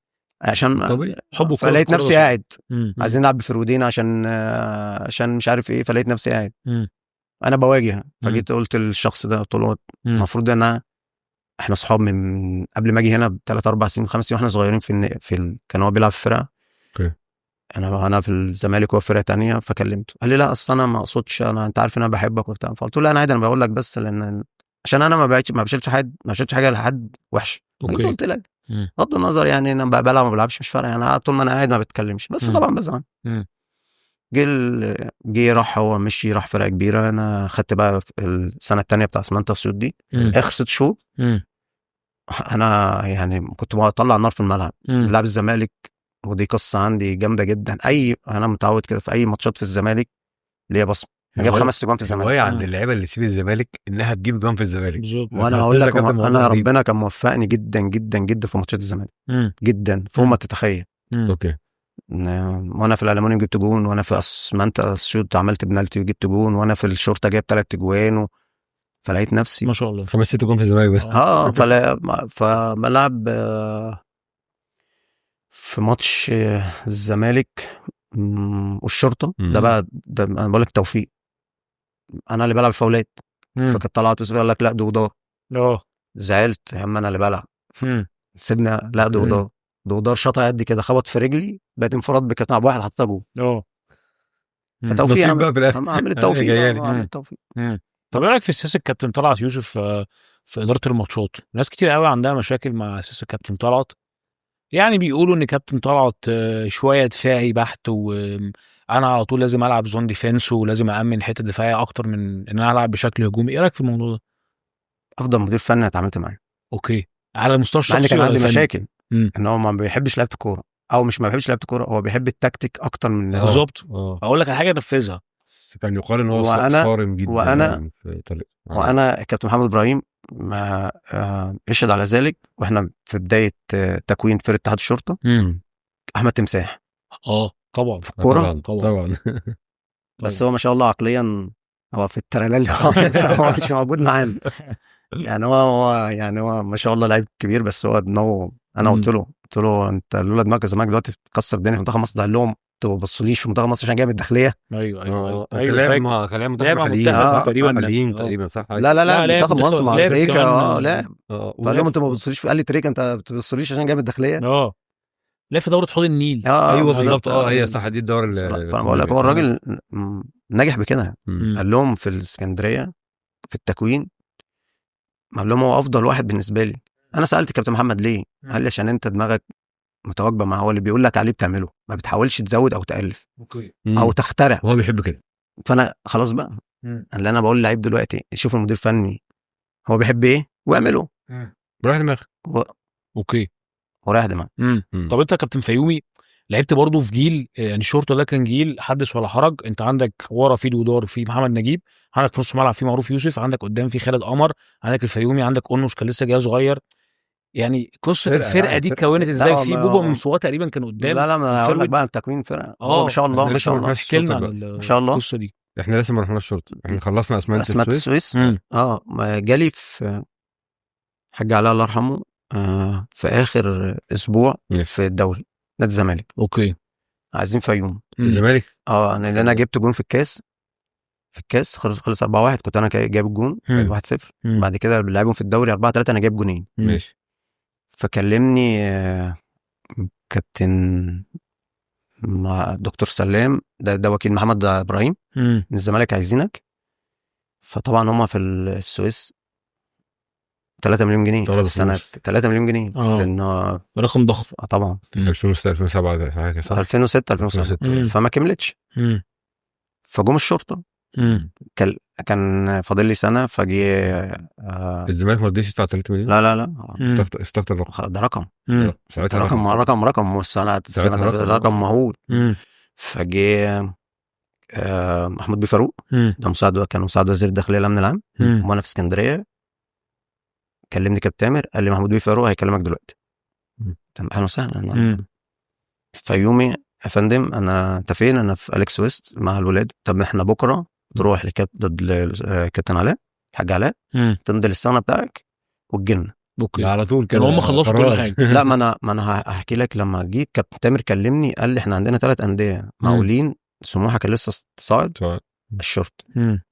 عشان حبه. فلقيت نفسي قاعد عايزين نلعب بفرودين عشان مش عارف ايه. فلقيت نفسي قاعد انا بواجه. فجيت قلت للشخص ده قلت له المفروض احنا صحاب من قبل ما اجي هنا ب3 4 سنين 5 سنين واحنا صغيرين كان هو بيلعب في فرقه. اوكي. انا في الزمالك وهو فرقه تانية. فكلمته قال لي لا اصل انا ما اقصدش انت عارف ان انا بحبك وبتاع. فقلت له لا انا عادي انا بقول لك بس لان عشان انا ما بشيلش حاجه لحد وحش. قلت لك بغض النظر يعني انا بلعب ما بلعبش مش فارقه يعني طول ما انا قاعد ما بتكلمش بس طبعا بزعل. جه راح هو مشي راح فرقه كبيره. انا خدت بقى السنه الثانيه بتاع اسمنت اسيوط دي اخر 6 شهور. انا يعني كنت بطلع النار في الملعب لاعب الزمالك. ودي قصه عندي جامده جدا. انا متعود كده في اي ماتشات في الزمالك ليا بصمه. جاب 5 جوان في الزمالك. هوايه عند اللعيبه اللي تسيب الزمالك انها تجيب جوان في الزمالك. وانا هقول لك انا ربنا كان موفقني جدا جدا جدا في ماتشات الزمالك جدا فوق ما تتخيل. اوكي. وانا في الالمونيوم جبت جون وانا في اسمنت اسيوط عملت بنالتي وجبت جون وانا في الشرطه جايب 3 جوان فلقيت نفسي ما شاء الله 5 6 جون في الزمالك بس. فبلعب في ماتش الزمالك والشرطه. ده بقى انا بقول لك توفيق. انا اللي بلعب فاولات. فكنت طلعت وسيف قال لك لا دودار. زعلت يا عم انا اللي بلعب. سيبنا لا دودار شاطها قد كده خبط في رجلي بقت انفراد بكتاب واحد حطها جول. فتوفيق بقى في الاخر عامل التوفيق. طب ايه رايك في سياسه الكابتن طلعت يوسف في اداره الماتشات؟ ناس كتير قوي عندها مشاكل مع سياسه الكابتن طلعت. يعني بيقولوا ان كابتن طلعت شويه دفاعي بحت وانا على طول لازم العب زون ديفense ولازم امن حته دفاعيه اكتر من ان انا العب بشكل هجومي. ايه رايك في الموضوع ده؟ افضل مدير فني اتعاملت معاه. اوكي. على المستوى الشخصي كان عندي مشاكل ان هو ما بيحبش لعيبه الكوره او مش ما بيحبش لعيبه الكوره. هو بيحب التكتيك اكتر من بالظبط. اقول لك على حاجه نفذها. كان يقال ان هو صارم جدا وانا كابتن محمد ابراهيم ما يشهد على ذلك. واحنا في بدايه تكوين فرقه اتحاد الشرطه احمد تمساح طبعا في الكوره طبعا بس هو ما شاء الله عقليا هو في الترلل خالص. هو مش موجود معانا يعني هو ما شاء الله لعيب كبير بس هو دماغه. انا قلت له انت لولا دماغك زمان دلوقتي بتكسر الدنيا في منتخب مصر. ده قال لهم ما تبصليش في منتخب مصر عشان جاي من الداخليه. ايوه كلام تقريبا صح. لا منتخب مصر مع تريكا لا فقال لهم انت ما بتبصليش. قال لي تريكا انت ما بتبصليش عشان جاي من الداخليه. لا في دوره حوض النيل. ايوه بالظبط. هي صح دي الدوره اللي فانا بقول لك هو الراجل نجح بكده. قال لهم في الاسكندريه في التكوين قال لهم هو افضل واحد بالنسبه لي. انا سالت كابتن محمد ليه؟ قال لي عشان انت دماغك متواجبه مع هو اللي بيقول لك عليه بتعمله ما بتحاولش تزود او تالف او تخترع. هو بيحب كده. فانا خلاص بقى اللي انا بقول لعيب دلوقتي شوف المدير الفني هو بيحب ايه واعمله. رايح دماغك. اوكي ورايح دماغك. طب انت كابتن فيومي لعبت برضه في جيل يعني الشرطه ده كان جيل حدث ولا حرج. انت عندك ورا في دودار في محمد نجيب عندك في نص الملعب في معروف يوسف عندك قدام في خالد قمر عندك الفيومي عندك اونوش كان لسه جاي صغير. يعني قصه الفرقه دي اتكونت ازاي؟ في بوبا من صوات تقريبا كان قدام. لا ما انا هقول لك بقى التكوين فرقه ما شاء الله ما شاء الله. احكي لنا ما شاء الله القصه دي. احنا لسه ما رحناش الشرطه. احنا خلصنا اسمنت السويس. جالي في حاج علاء الله يرحمه في اخر اسبوع في الدوري نادي الزمالك. اوكي. عايزين فيوم الزمالك. انا جبت جون في الكاس في الكاس خلص 4-1، كنت انا جايب الجون 1-0. مم. بعد كده لعبهم في الدوري 4-3 انا جايب جونين. ماشي. فكلمني كابتن مع دكتور سلام، ده وكيل محمد ابراهيم مم. من الزمالك، عايزينك. فطبعا هما في السويس 3 مليون جنيه طلب في السنه، فلوس. 3 مليون جنيه آه. لان رقم ضخم. طبعا 2006 2007 ده حاجه صح. 2006 2007 مم. فما كملتش. مم. فجم الشرطه، مم. كان فاضل لي سنه، فجي الزمالك ما رضيش يدفع 3 مليون. لا مم. استكتر الرقم. ده رقم، مم. ده ساعتها رقم والسنه ساعتها رقم مهول. مم. فجي محمود بيه فاروق، مم. ده كان مساعد وزير الداخليه الامن العام، مم. وانا في اسكندريه. كلمني كابتن تامر، قال لي محمود بيه فاروق هيكلمك دلوقتي. طب اهلا وسهلا. مم. في يومي يا فندم، انت فين؟ انا في اليكس ويست مع الولاد. طب احنا بكره تروح لكابتن علاء، الحاج علاء، مم. تمضي الاستغنى بتاعك وتجيلنا. اوكي. على طول كده كانوا هم خلصوا كل حاجه. لا ما انا هحكي لك. لما جيت كابتن تامر كلمني، قال لي احنا عندنا 3 انديه مقاولين، سموحه كان لسه صاعد، الشرطه. مم.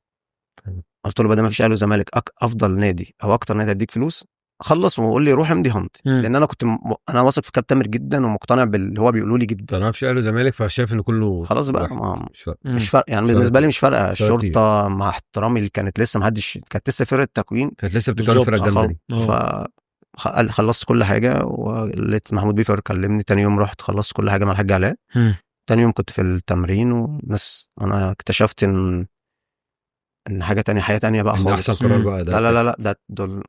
قلت له بدل ما فيش اهلي وزمالك، افضل نادي او اكتر نادي اديك فلوس، خلص وقول لي روح امضي همضي. مم. لان انا كنت انا واثق في كابتن تامر جدا ومقتنع باللي هو بيقولوا لي جدا. ما اعرفش اهلي وزمالك، فشايف ان كله خلاص بقى واحد. مش فارق. مش فارق يعني مش بالنسبه فارق. لي، مش فارقه. مش فارق الشرطه مع احترامي اللي كانت لسه كانت لسه فرقه تكوين، كانت لسه بتتكلم بالظبط. فرقه جامده دي. خلصت كل حاجه، ولقيت محمود بيه فاروق كلمني تاني يوم، رحت خلصت كل حاجه مع الحاج علاء. مم. تاني يوم كنت في التمرين، وناس انا اكتشفت ان حاجه تانية، حياه تانية بقى إن خالص. احسن قرار بقى ده. لا ده دول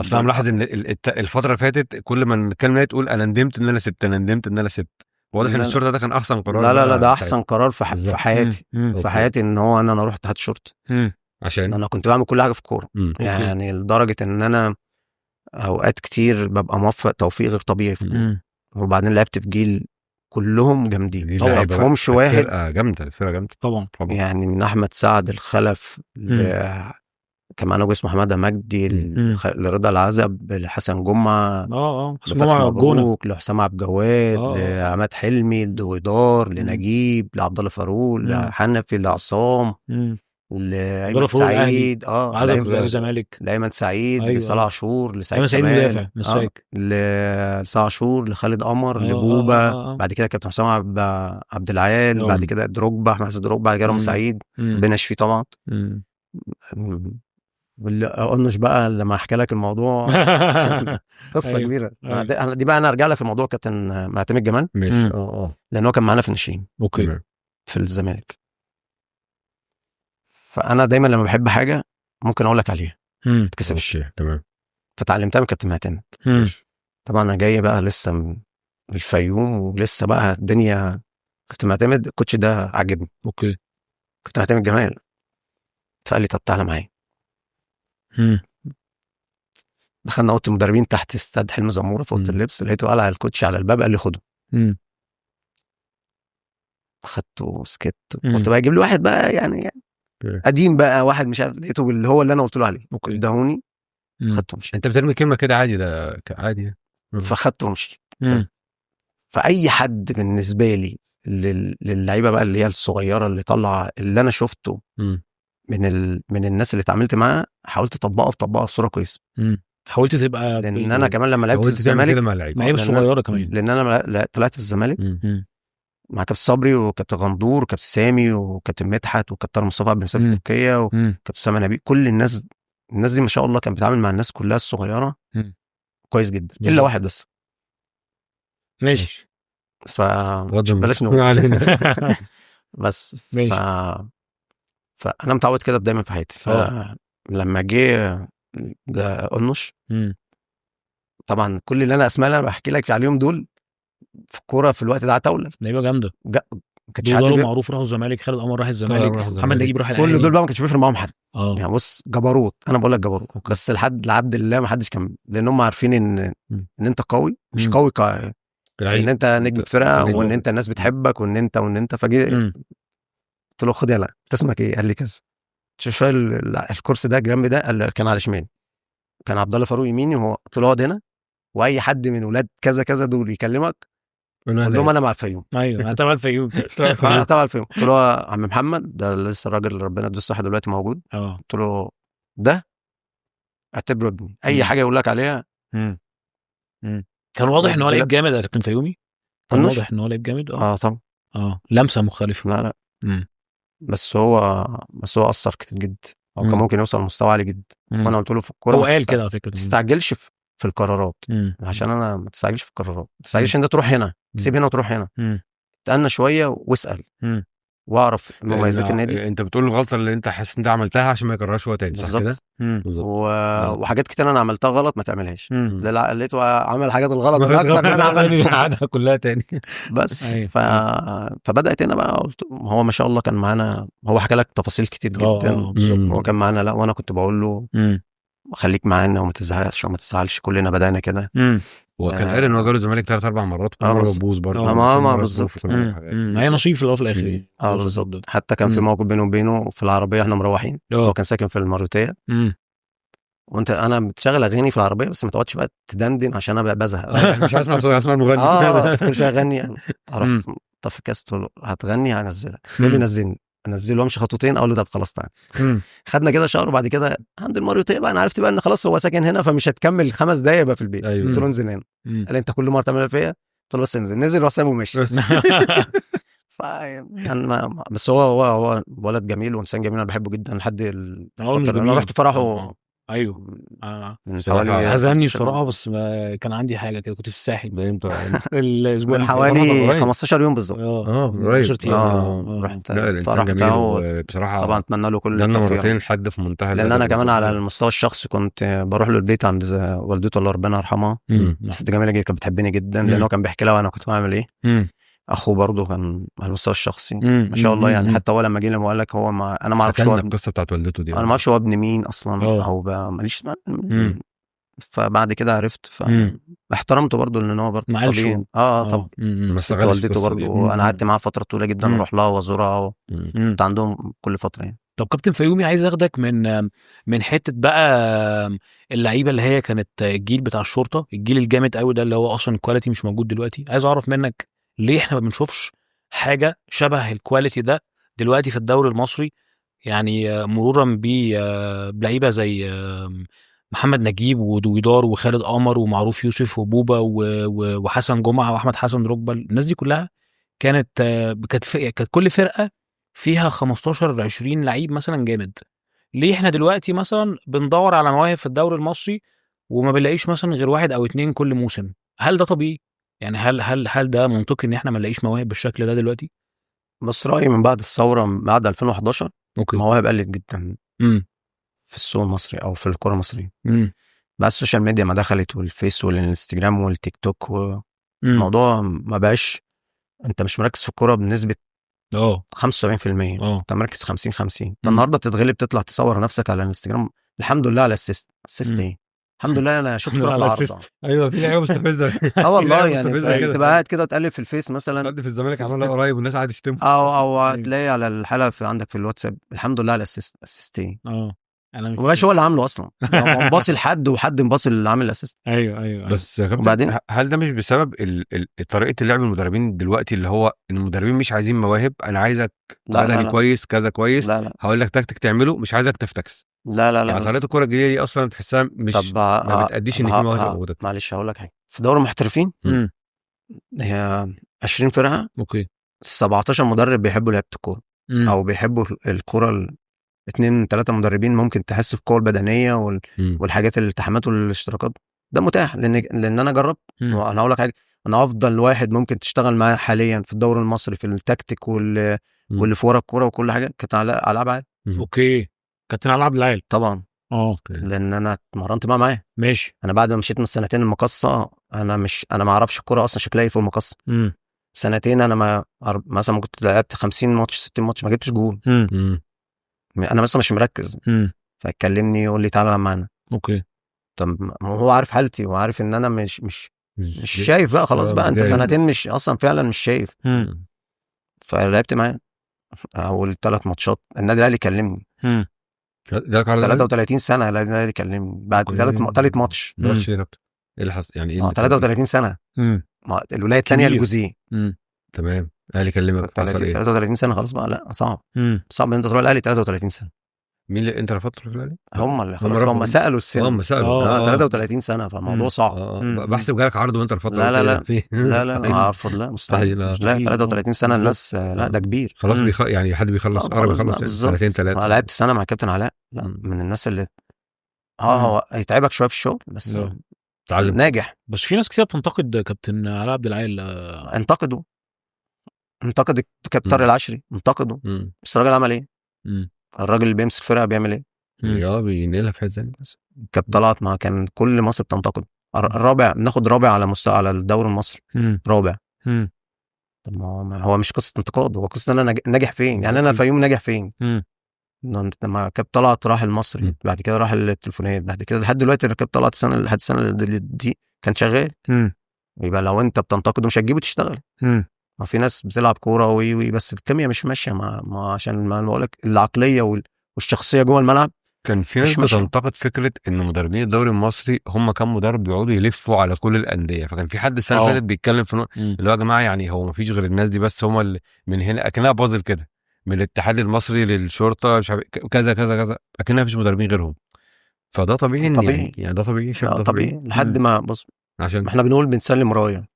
اصلا ملاحظ ان الفتره اللي فاتت كل ما نتكلم تقول انا ندمت ان انا سبت، انا ندمت ان انا سبت. واضح ان لا. الشرطه ده كان احسن قرار. لا ده بقى احسن قرار في بالظبط. حياتي. مم. في أوكي. حياتي ان هو انا رحت اتحاد الشرطه. مم. عشان انا كنت بعمل كل حاجه في الكوره، يعني لدرجه ان انا اوقات كتير ببقى موفق توفيق غير طبيعي في الكوره. مم. وبعدين لعبت في جيل كلهم جامدين، دي طبعا ما لعيبة فيهمش بقى. واحد فرقه جامده، فرقه جامده طبعا. يعني، من احمد سعد الخلف كان معانا اسمه حماده مجدي، لرضا العزب، لحسن جمعه، حسن لفتحي جمعه الجونه، مبروك، لحسام عبد الجواد، لعماد حلمي، لدويدار، لنجيب، لعبد الله فاروق، لحنفي، لعصام، لايمن سعيد، لايمن سعيد، لصلاح عاشور، لسعيد كمال، لصلاح عاشور، لخالد قمر، لبوبا. بعد كده كابتن حسام عبد العال، بعد كده دروجبا، احمد حسن دروجبا، بعد كده رامي سعيد، بنش فيه طبعا. قلناش بقى لما احكي لك الموضوع قصه كبيره. دي بقى انا ارجع لك في موضوع كابتن معتمد جمال، ماشي. لان هو كان معانا في الناشئين اوكي في الزمالك. فانا دايما لما بحب حاجه ممكن اقول لك عليها ما تكسبش. تمام. فتعلمتها من كابتن معتمد. طبعا انا جاي بقى لسه من الفيوم، ولسه بقى الدنيا. كابتن معتمد الكوتش ده عجبني. اوكي. كابتن معتمد جمال، فقال لي طب تعالى معايا. دخلنا اوضه المدربين تحت استاد حلمي زموره في اوضه اللبس، لقيته قلع الكوتش على الباب، قال لي خده. خدته وسكت. قلت بقى اجيب لي واحد بقى يعني قديم بقى، واحد مش عارف، لقيته اللي هو اللي انا قلت له عليه. اداهوني، خدته ومشيت. انت بترمي كلمه كده عادي، ده عادي. فخدته ومشيت. فاي حد بالنسبه لي للعيبه بقى اللي هي الصغيره اللي طلع اللي انا شفته من الناس اللي اتعاملت معاها، حاولت اطبقها بصوره كويسه. حاولت تبقى، لان انا كمان لما لعبت في الزمالك مع لعيبه صغيره كمان، لان انا طلعت في الزمالك مع كابتن صبري وكابتن غندور وكابتن سامي وكابتن مدحت وكابتن مصطفى عبد المسافر في تركيا وكابتن سامي نبيل. كل الناس دي ما شاء الله كانت بتتعامل مع الناس كلها الصغيره كويس جدا، الا واحد بس. ماشي. بلاش نقول علينا بس. فانا متعود كده دايما في حياتي. فلما جه ده قنش، طبعا كل اللي انا اسمع اللي انا بحكي لك عليهم دول في الكوره في الوقت ده عتاوله لعيبه جامده. ما كانش حد معروف راحوا الزمالك، خالد قمر راح الزمالك، محمد نجيب راح الاهلي. كل دول بقى ما كانش بيفرق معاهم حد. يعني بص جبروت، انا بقول لك جبروت. بس لعبد الله ما حدش كان، لان هم عارفين ان انت قوي، مش قوي ان انت نجم فرقه، وان انت الناس بتحبك، وان انت فجي قلت له خد يلا انت اسمك ايه؟ قال لي كذا. شوف الكرسي ده جنبي ده، كان على شمالي، كان عبد الله فاروق يميني، وهو قلت له اقعد هنا، واي حد من ولاد كذا كذا دول يكلمك قال لهم انا مع الفيوم. ايوه انا تبع الفيوم. انا تبع الفيوم. قلت له يا عم محمد، ده لسه الراجل اللي ربنا يديه الصحه دلوقتي موجود. قلت له ده اعتبره ابني، اي حاجه يقول لك عليها. كان واضح ان هو لعيب جامد يا كابتن فيومي. كان كنوش. واضح ان هو لعيب جامد. طبعا. لمسه مختلفه. لا بس هو اثر كتير جدا. هو كان ممكن يوصل لمستوى عالي جدا. وانا قلت له في الكوره هو قال كده على فكره، ما تستعجلش في القرارات. عشان انا ما تستعجلش في القرارات، ما تستعجلش انت تروح هنا تسيب هنا وتروح هنا. تأنى شويه واسال واعرف مميزات النادي. انت بتقول الغلطه اللي انت حاسس ان انت عملتها عشان ما يكررش هو تاني، صح كده؟ وحاجات كتير انا عملتها غلط ما تعملهاش. لقيته عمل حاجات الغلط اكتر من انا عملتها كلها تاني. بس فبدات هنا بقى. قلت هو ما شاء الله كان معانا، هو حكى لك تفاصيل كتير جدا. هو كان معانا، لا وانا كنت بقول له خليك معانا وما تزعلش كلنا بدانا كده. هو كان قال ان هو جاله الزمالك 3-4 مرات ومره بوظ برضه. بالظبط. هي نصيب في الاخر. بالظبط. حتى كان في موقف بينه وبينه في العربيه احنا مروحين. هو كان ساكن في المريوطيه. انا بتشغل اغاني في العربيه، بس ما تقعدش بقى تدندن عشان انا بزهق. مش هسمع صوت، اسمع المغني. مش هغني. اروح طفي كاست هتغني هنزلها. بينزلني انزله وامشي خطوتين، اقول له طب خلاص تعالى. خدنا كده شهر، وبعد كده عند المريوطيه بقى انا عرفت بقى ان خلاص هو ساكن هنا، فمش هتكمل 5 دقايق بقى في البيت. قلت له انزل هنا. قال لي انت كل مره تعملها فيا؟ قلت له بس انزل. نزل وسام ومشي. بس هو ولد جميل وانسان جميل، انا بحبه جدا لحد انا رحت فرحه. ايوه هزني بصراحه، بس كان عندي حاجه كده، كنت في الساحل الاسبوع من حوالي 15 يوم بالظبط. قريب. رحت الانسان جميل بصراحه. طبعا اتمنى له كل التوفيق. مرتين حد في منتهى، لان انا كمان على المستوى الشخصي كنت بروح له البيت عند والدته الله ربنا يرحمها. ست جميله جدا، كانت بتحبني جدا لان هو كان بيحكي لها وانا كنت بعمل ايه. اخوه برضه كان على المستوى الشخصي ما شاء الله يعني. حتى هو لما جه وقال لك هو انا ما اعرفش هو القصه بتاعت والدته دي، انا ما اعرفش هو ابن مين اصلا او ماليش. فبعد كده عرفت، فاحترمته برضه لان هو برضه طبيعي. طبعا. بس والدته برضه انا قعدت معاها فتره طويله جدا، اروح لها وازورها كنت عندهم كل فتره يعني. طب كابتن فيومي، عايز اخدك من حته بقى اللعيبه اللي هي كانت الجيل بتاع الشرطه، الجيل الجامد قوي ده اللي هو اصلا الكواليتي مش موجود دلوقتي. عايز اعرف منك ليه احنا ما بنشوفش حاجه شبه الكواليتي ده دلوقتي في الدوري المصري؟ يعني مرورا بلعيبه زي محمد نجيب ودويدار وخالد قمر ومعروف يوسف وبوبا وحسن جمعه واحمد حسن ركبه. الناس دي كلها كانت كل فرقه فيها 15-20 لعيب مثلا جامد. ليه احنا دلوقتي مثلا بندور على مواهب في الدوري المصري وما بنلاقيش مثلا غير 1 أو 2 كل موسم؟ هل ده طبيعي؟ يعني هل ده منطقي ان احنا ما نلاقيش مواهب بالشكل ده دلوقتي؟ بس رأيي من بعد الثوره، بعد 2011 مواهب قلت جدا في السوق المصري او في الكره المصريه. بقى السوشيال ميديا ما دخلت، والفيس والانستجرام والتيك توك، والموضوع ما بقاش انت مش مركز في الكوره بنسبه 75%. انت مركز 50-50. انت النهارده بتتغلب تطلع تصور نفسك على الانستجرام. الحمد لله على الاسيست ايه. الحمد لله انا شفت كوره في العرض. ايوه في لعيبه مستفزه. والله يعني تبقى قاعد كده وتقلب في الفيس مثلا، حد في الزمالك عملها قريب والناس قاعده تشتم، او تلاقي على الحلقه عندك في الواتساب الحمد لله على الاسيست ايه. انا مش هو اللي عامله اصلا، هو باصي لحد وحد باصي اللي عامل الاسيست. ايوه بس وبعدين هل ده مش بسبب طريقه اللعب المدربين دلوقتي، اللي هو ان المدربين مش عايزين مواهب؟ انا عايزك لا. كويس كذا كويس، هقول لك تكتيك تعمله، مش عايزك تفتكس. لا يعني طريقه الكوره الجديده دي اصلا تحسها مش ما بتاديش ان في مواهب موجوده. معلش هقول لك حاجه، في دوري المحترفين هي 20 فرقه، 17 مدرب بيحبوا لعبه الكوره او بيحبوا الكوره. 2-3 مدربين ممكن تحس في القوه البدنيه والحاجات الالتحامات والاشتراكات ده متاح، لان انا جربت. وانا هقول لك حاجه، انا افضل واحد ممكن تشتغل معاه حاليا في الدوري المصري في التكتيك واللي في ورا الكوره وكل حاجه كانت على العاب عالي. كابتن العاب العالي طبعا. لان انا اتمرنت معاه. ماشي. انا بعد ما مشيت من السنتين المقصه، انا ما اعرفش الكوره اصلا شكلها ايه في المقصه. سنتين انا مثلا كنت لعبت 50 ماتش 60 ماتش ما جبتش جول. انا مثلا مش مركز. فيكلمني يقول لي تعالى معانا. طب هو عارف حالتي وعارف ان انا مش شايف بقى. خلاص بقى انت سنتين مش اصلا فعلا مش شايف. فلعبت معاه اول 3 ماتشات. النادي الاهلي كلمني 33 سنه. النادي الاهلي كلمني بعد ثالث ماتش. ايه اللي حصل يعني؟ 33 سنه الولايه الثانيه كبير. الجزئيه تمام. الاهلي كلمك حصل ايه؟ 33 سنه خلاص بقى، لا صعب ان انت تروح الاهلي 33 سنه. مين اللي انت رفضت تروح الاهلي؟ هم اللي خلاص هم سالوا السن. هم سالوا 33 سنه، فالموضوع صعب. بحسب جالك عرض وانت رفضت. لا لا ارفض، لا مستحيل. لا 33 سنه الناس، لا ده كبير خلاص. يعني حد بيخلص قرب يخلص سنتين ثلاثه. انا لعبت سنه مع كابتن علاء، لا من الناس اللي هو هيتعبك شويه في الشغل بس تعلم ناجح. بس في ناس كتير بتنتقد كابتن علاء عبد العال. انتقد كابتن طارق العشري، انتقده. بس الراجل عمل ايه؟ الراجل اللي بيمسك فرقه بيعمل ايه؟ بينقلها في حته ثانيه. كابتن طلعت ما كان كل مصر بتنتقد. الرابع، ناخد رابع على مستوى على الدوري المصري، رابع. طب ما هو مش قصه انتقاد، هو قصه انا ناجح فين. يعني انا فيوم ناجح فين؟ لما كابتن طلعت راح المصري، بعد كده راح التليفونات، بعد كده لحد دلوقتي كابتن طلعت السنه لحد السنه دي كان شغال. يبقى لو انت بتنتقده مش هتجيبه تشتغل. ما في ناس بتلعب كوره وي بس الكيمياء مش ماشيه ما عشان ما بقول لك العقليه والشخصيه جوه الملعب. كان في ناس بتنتقد فكره ان مدربين الدوري المصري هم كام مدرب بيقعدوا يلفوا على كل الانديه. فكان في حد السنه اللي فاتت بيتكلم في اللي هو يا جماعه يعني هو ما فيش غير الناس دي بس هم اللي من هنا اكنها بازل كده، من الاتحاد المصري للشرطه مش عارف كذا كذا كذا، اكنها مفيش مدربين غيرهم. فده طبيعي. يعني ده طبيعي. شايف ده طبيعي لحد ما بص، عشان ما احنا بنقول بنسلم رايه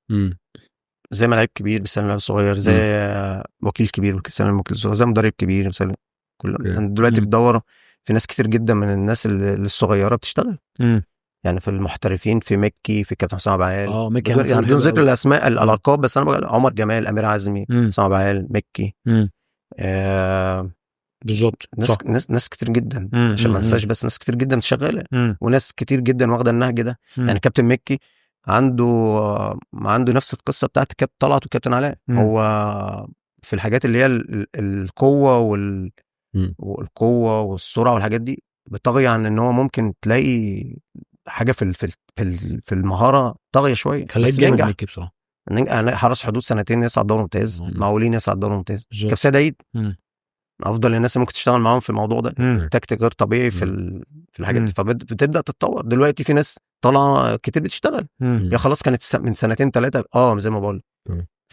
زي ما لعيب كبير بيسلم لاعب صغير، زي وكيل كبير بيسلم وكيل صغير، زي مدرب كبير بيسلم كل. دلوقتي بتدور في ناس كتير جدا من الناس الصغيره بتشتغل. يعني في المحترفين، في مكي، في كابتن حسام عبعال، مكي بدون ذكر الاسماء الالقاب، بس انا بقول عمر جمال، امير عزمي، حسام عبعال، مكي. بالظبط. ناس كتير جدا عشان ما ننساش، بس ناس كتير جدا شغاله وناس كتير جدا واخده النهج ده. يعني كابتن مكي عنده نفس القصه بتاعت كابتن طلعت وكابتن علاء. هو في الحاجات اللي هي القوه والقوه والسرعه والحاجات دي بتطغي عن ان هو ممكن تلاقي حاجه في المهاره طاغيه شويه. بس ينجح مكي بصراحه. حرس حدود سنتين يصعد دوري ممتاز، معقولين يصعد دوري ممتاز. كابتن سيد عيد افضل الناس اللي ممكن تشتغل معاهم في الموضوع ده. تكتيك غير طبيعي في الحاجات دي، فبتبدا تتطور. دلوقتي في ناس طالعه كتير بتشتغل. يا خلاص كانت من سنتين ثلاثه زي ما بقول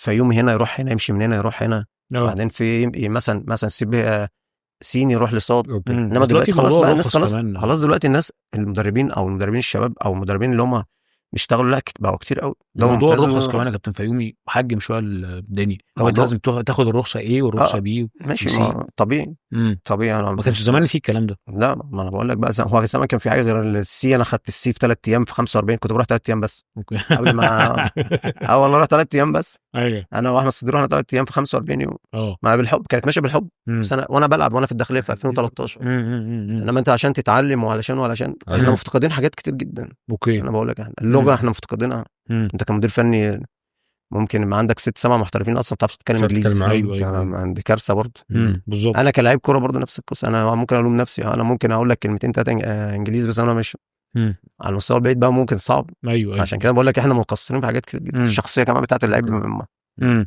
فيوم هنا يروح هنا، يمشي من هنا يروح هنا. بعدين في مثلا سيب سين يروح لصاد. انما دلوقتي خلاص بقى الناس خلاص دلوقتي الناس المدربين او المدربين الشباب او المدربين اللي هم بيشتغلوا لا بقوا كتير قوي. موضوع الرخص كمان يا كابتن فيومي حجم شويه الدنيا. هو انت لازم تاخد الرخصه ايه والرخصه بي ماشي. طبيعي. انا ما كانش زمان في الكلام ده. لا ما انا بقول لك بقى هو زمان كان في حاجه غير السي. انا خدت السي في 3 ايام، في 45 كنت بروح 3 ايام بس قبل ما والله رحت 3 ايام بس. ايوه انا واحمد صديق رحنا 3 ايام في 45 يوم. ما بالحب كانت ماشيه بالحب. بس وانا بلعب وانا في الداخليه في 2013. انما انت عشان تتعلم وعلشان احنا مفتقدين حاجات كتير جدا. انا بقول لك اللغه احنا مفتقدينها. انت كمدير فني ممكن ما عندك 6-7 محترفين اصلا ما بتعرفش تتكلم انجليزي. أيوة. عندي كارثه برضه. بالظبط. انا كلاعب كوره برضه نفس القصه. انا ممكن الوم نفسي، انا ممكن اقول لك كلمتين 3 انجليزي، بس انا مش على المستوى البعيد بقى ممكن صعب. ايوه. عشان كده بقول لك احنا مقصرين في حاجات كتير جدا. الشخصيه كمان بتاعت اللعيب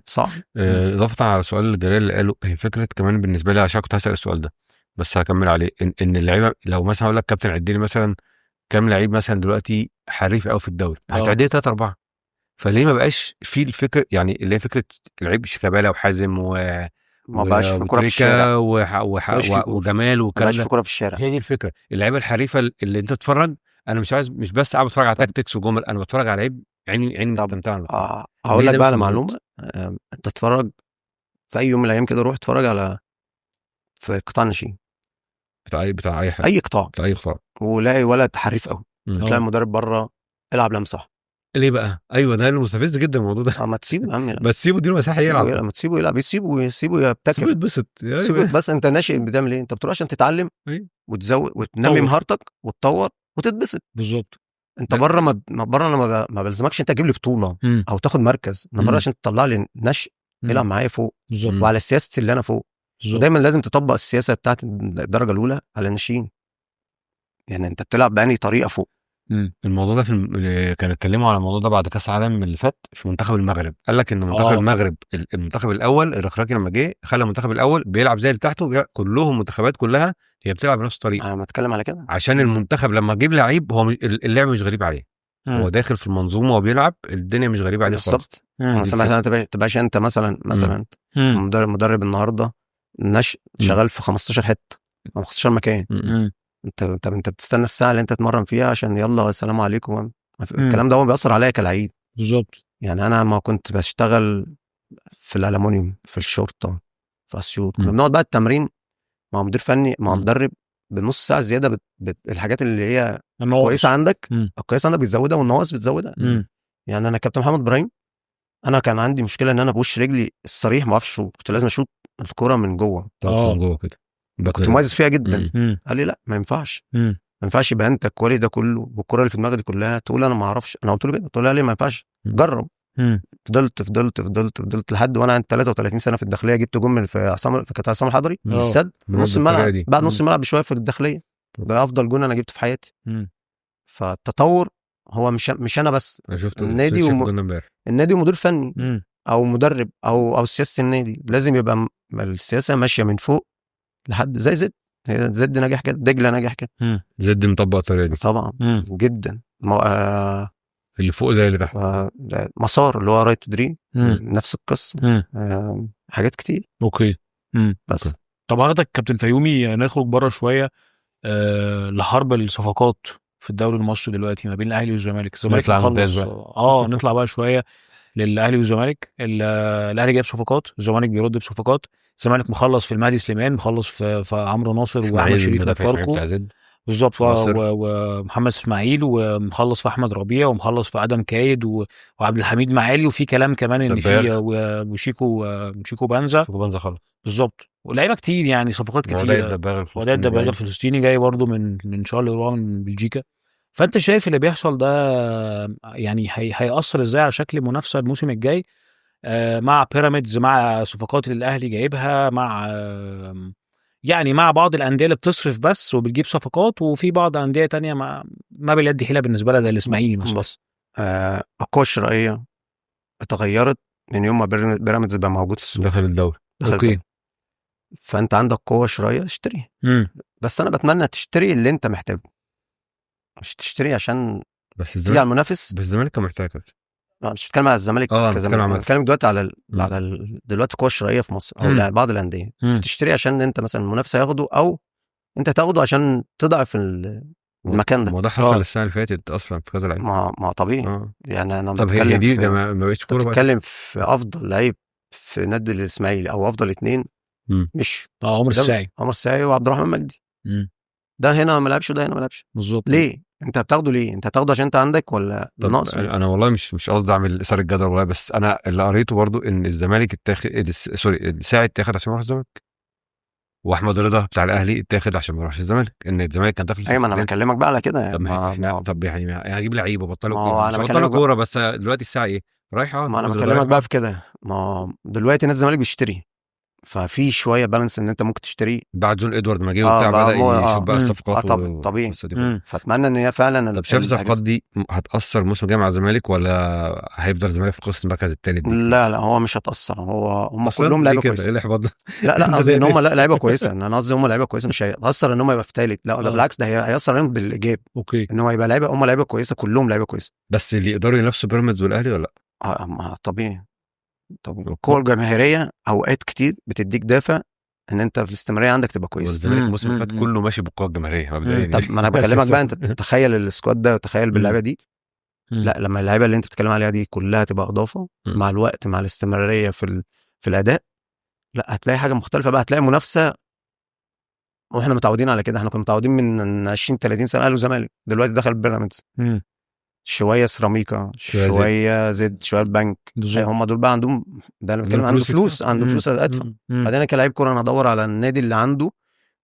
صعب. اضافه على السؤال اللي جلال اللي قاله، هي فكره كمان بالنسبه لي، عشان كنت هسال السؤال ده بس هكمل عليه. ان اللعيبه لو مثلا اقول لك كابتن عدي لي مثلا كام لعيب مثلا دلوقتي حريف قوي في الدوري، هتعدي 3-4. فليه ما بقاش في الفكره يعني اللي هي فكره لعيب شيكابالا وحازم ما بقاش في كوره في الشارع وجمال والكلام ده. ما بقاش في كوره في الشارع. هي دي الفكره. اللعيبه الحريفه اللي انت تتفرج، انا مش بس قاعد بتفرج على تاكتكس وجمل، انا بتفرج على لعيب عيني مستمتعه. هقول لك بقى على معلومه. انت تتفرج في اي يوم من الايام كده، روح اتفرج على في قطاع الناشئين بتاع اي حاجه، اي قطاع ولاقي ولد حريف قوي، تلاقي المدرب بره العب لمسه. ليه بقى؟ ايوه ده المستفز جدا الموضوع ده. ما تسيبه يا عم، ما تسيبه اديله مساحه يلعب. ما تسيبه يلعب، يسيبه يبتكر، سيبه يتبسط. بس انت ناشئ بتعمل ايه؟ انت بتروح عشان تتعلم وتزود وتنمي مهارتك وتطور وتتبسط. بالظبط. انت بره انا ما بلزمكش انت تجيب لي بطوله او تاخد مركز. انا بره عشان تطلع لي نشء يلعب معايا فوق وعلى سياسه اللي انا فوق. ودايما لازم تطبق السياسه بتاعت الدرجه الاولى على الناشئين. يعني انت بتلعب بأني طريقه فوق. الموضوع ده كانوا اتكلموا على الموضوع ده بعد كاس العالم اللي فات في منتخب المغرب. قال لك ان منتخب المغرب المنتخب الاول الركراكي لما جه خلى المنتخب الاول بيلعب زي اللي تحته، كلهم منتخبات كلها هي بتلعب بنفس الطريقه. انا بتكلم على كده عشان المنتخب لما جيب لعيب هو اللعب مش غريب عليه. هو داخل في المنظومه وبيلعب، الدنيا مش غريبه عليه خالص. بالظبط. انا سمعت تبقاش انت مثلا مدرب النهارده شغال في 15 حته او 15 مكان. انت بتستنى الساعه اللي انت تتمرن فيها عشان يلا السلام عليكم. الكلام ده هو بيأثر عليا كلاعب. بالظبط. يعني انا ما كنت بشتغل في الالومنيوم في الشرطه في اسيوط، كنا بنقعد بقى التمرين مع مدير فني مع مدرب بالنص ساعه زياده الحاجات اللي هي كويسه عندك الكويسه عندك بتزودها والنواقص بتزودها. يعني انا كابتن محمد ابراهيم انا كان عندي مشكله ان انا بوش رجلي الصريح ما اعرفش، كنت لازم اشوط الكره من جوه من جوه كده، كنت مميز فيها جدا. قال لي لا ما ينفعش ما ينفعش يبقى انت الكوالي ده كله والكره اللي في دماغي دي كلها تقول انا ما اعرفش. انا قلت له كده، قلت له ليه ما ينفعش، جرب. فضلت لحد وانا عندي 33 سنه في الداخليه، جبت جون في كابتن عصام الحضري في السد نص الملعب، بعد نص الملعب بشويه في الداخليه. ده افضل جون انا جبته في حياتي. فالتطور هو مش انا بس، النادي ومدير فني او مدرب او سياسه النادي لازم يبقى السياسه ماشيه من فوق لحد زي زد نجح كده، دجله نجح كده، زد مطبق الطريقه دي طبعا جدا. اللي فوق زي اللي تحت. مسار اللي هو رايت دريم نفس القصه. حاجات كتير. اوكي. بس طب هاخدك كابتن فيومي نخرج بره شويه لحرب الصفقات في الدوري المصري دلوقتي ما بين الاهلي والزمالك. الزمالك مخلص نطلع بقى شويه للاهلي والزمالك. الاهلي جايب صفقات، الزمالك بيرد بصفقات. الزمالك مخلص في المهدي سليمان، مخلص في عمرو ناصر وأحمد شريف من فاركو بالظبط، ومحمد اسماعيل، ومخلص في احمد ربيع، ومخلص في ادم كايد وعبد الحميد معالي، وفي كلام كمان ان في وشيكو بانزا خالص بالظبط، ولاعيبه كتير يعني صفقات كتير. وداد دباغ الفلسطيني جاي برضو من شارلروا من بلجيكا. فانت شايف اللي بيحصل ده يعني هيأثر ازاي على شكل المنافسه الموسم الجاي مع بيراميدز، مع صفقات اللي الاهلي جايبها، مع يعني مع بعض الانديه اللي بتصرف بس وبتجيب صفقات، وفي بعض انديه تانية ما باليد حيله بالنسبه لها زي الاسماعيلي مثلا. بص القوه الشرائيه اتغيرت من يوم ما بيراميدز بقى موجود في السوق داخل الدوري. اوكي. فانت عندك قوه شرائيه اشتري. بس انا بتمنى تشتري اللي انت محتاجه، مش تشتري عشان بس تيجي على المنافس. بس الزمالك كان محتاج. مش بتكلم على الزمالك بتكلم دلوقتي على دلوقتي القوه الشرائيه في مصر او بعض الانديه. مش تشتري عشان انت مثلا المنافس هياخده او انت تاخده عشان تضعف المكان ده. ما ده حصل السنه اللي فاتت اصلا في كذا لعيب. ما طبيعي. يعني انا بتكلم دي ما بقتش كوره بقى. بتكلم في افضل لعيب في نادي الاسماعيلي او افضل اتنين مش عمر الساعي وعبد الرحمن مجدي. ده هنا ما لعبش وده هنا ما لعبش. بالظبط. ليه انت بتاخده؟ ليه انت هتاخده عشان انت عندك ولا ناقص؟ انا والله مش قصدي اعمل اثاره الجدل والله، بس انا اللي قريته برضو ان الزمالك الساعي اتاخد عشان يروح الزمالك، واحمد رضا بتاع الاهلي اتاخد عشان ما يروحش الزمالك، ان الزمالك كان داخل. ايوه انا بكلمك بقى على كده. طب يعني هجيب لعيبه بطلوا كوره، انا بكلمك كوره، بس دلوقتي الساعه ايه رايحه. ما انا بكلمك بقى في كده. ما دلوقتي نادي الزمالك بيشتري، ففي شويه بالانس ان انت ممكن تشتري بعد جون ادوارد ما جه وبتاع بدا يشوف بقى الصفقات. طبيعي. فاتمنى ان هي فعلا. طب شايف الصفقات دي هتاثر الموسم الجاي مع الزمالك ولا هيفضل الزمالك في قصه المركز الثالث؟ لا هو مش هتاثر. هم كلهم لعيبه كويسه. لا قصدي ان هم لعيبه كويسه. انا قصدي هم لعيبه كويسه، مش هيأثر ان هم يبقى في ثالث. لا بالعكس، ده هيأثر عليهم بالايجاب. اوكي. ان هو يبقى لعيبه، هم لعيبه كويسه، كلهم لعيبه كويسه. بس اللي يقدروا ينافسوا بيراميدز والاهلي ولا لا؟ طبيعي. القوه الجماهيريه اوقات كتير بتديك دافع ان انت في الاستمراريه عندك تبقى كويس. والزمالك الموسم اللي فات كله ماشي بالقوه الجماهيريه مبدئيا. طب ما انا بكلمك بقى، انت تخيل السكواد ده وتخيل باللعيبه دي. لا لما اللعيبه اللي انت بتتكلم عليها دي كلها تبقى اضافه مع الوقت مع الاستمراريه في الاداء، لا هتلاقي حاجه مختلفه بقى. هتلاقي منافسه، واحنا متعودين على كده. احنا كنا متعودين من 20 30 سنه اهلي وزمالك، دلوقتي دخل بيراميدز، شويه سيراميكا، شويه زد، شويه البنك. هم دول بقى عندهم، ده اللي بتكلم، عنده فلوس ادفع. بعدين انا كلاعب كوره انا ادور على النادي اللي عنده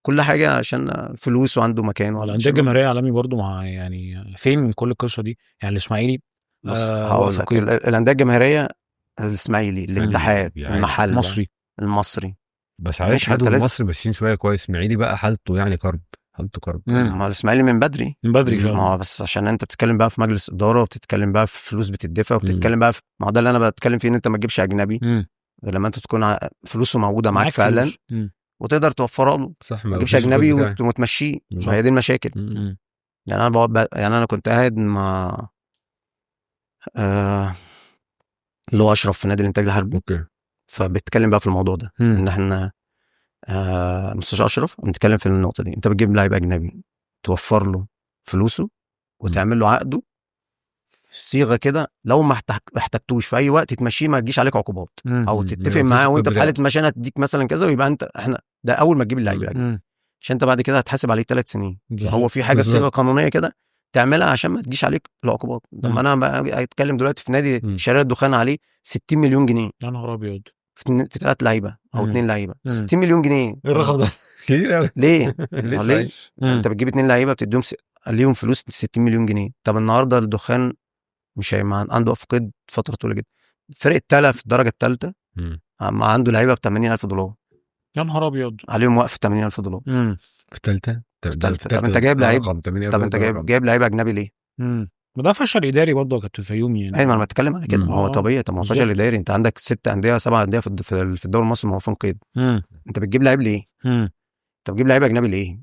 كل حاجه عشان فلوس وعنده مكان. والانديه الجماهيريه عالمي برضو مع يعني فين من كل القصه دي؟ يعني الاسماعيلي الانديه الجماهيريه، الاسماعيلي، الاتحاد، المحل، المصري. بس عايش حد المصري ماشيين شويه كويس. اسماعيلي بقى حالته يعني كرب. ما الاسماعيلي من بدري فعلا. بس عشان انت بتتكلم بقى في مجلس اداره، وبتتكلم بقى في فلوس بتدفع، وبتتكلم بقى ما هو ده اللي انا بتكلم فيه، ان انت ما تجيبش اجنبي لما انت تكون فلوسه موجوده معاك فعلا وتقدر توفرها له. صح. ما تجيبش اجنبي وتمشيه. هي دي المشاكل. يعني انا كنت قاعد مع اللي هو اشرف في نادي الانتاج الحربي، اوكي. فبيتكلم بقى في الموضوع ده ان احنا مستشار اشرف بنتكلم في النقطه دي. انت بتجيب لاعب اجنبي توفر له فلوسه وتعمل له عقده صيغه كده، لو ما احتجتوش في اي وقت تمشيه، ما تجيش عليك عقوبات او تتفق معاه وانت في حاله مشانه تديك مثلا كذا، ويبقى انت احنا ده اول ما تجيب اللعيب الاجنبي، عشان انت بعد كده هتحاسب عليه 3 سنين. هو في حاجه صيغه قانونيه كده تعملها عشان ما تجيش عليك العقوبات. لما انا بقى اتكلم دلوقتي في نادي شارع الدخان عليه 60 مليون جنيه، يا نهار ابيض، في 3 لعيبه او 2 لعيبه، 60 مليون جنيه. ايه الرقم ده؟ كتير قوي. ليه؟ ليه؟ انت بتجيب 2 لعيبه بتديهم ليهم فلوس 60 مليون جنيه. طب النهارده الدخان مش عنده افقد فتره طويله جدا، فرق التالة في الدرجه الثالثه عنده لعيبه ب $80,000. يا نهار ابيض، عليهم وقف $80,000 في الثالثه. طب انت جايب لعيب، طب انت جايب لعيب اجنبي ليه؟ ده فشل اداري برضه يا كابتن فيومي يعني. ايوه، انا بتكلم على كده. هو طبيعي. طب ما هو فشل اداري. انت عندك 6 انديه 7 انديه في الدوري المصري موقوفين قيد. انت بتجيب لعيب ليه؟ انت بتجيب لعيب اجنبي ليه؟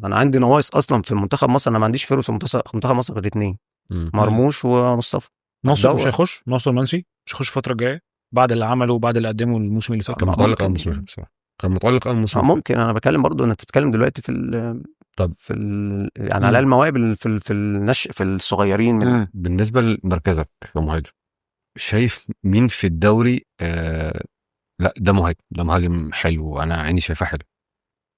انا عندي نواقص اصلا في منتخب مصر. انا ما عنديش فيرو في منتخب مصر غير 2، مرموش ومصطفى. ناصر مش هيخش، ناصر منسي مش هيخش الفتره الجايه بعد اللي عمله وبعد اللي قدمه الموسم اللي فات. كان متألق الموسم بصراحه، كان متألق الموسم. ممكن. انا بتكلم برضو ان انت بتتكلم دلوقتي في طب يعني على المواهب في النشء في الصغيرين. بالنسبه لمركزك كمهاجم، شايف مين في الدوري لا ده مهاجم حلو، انا عيني شايفاه حلو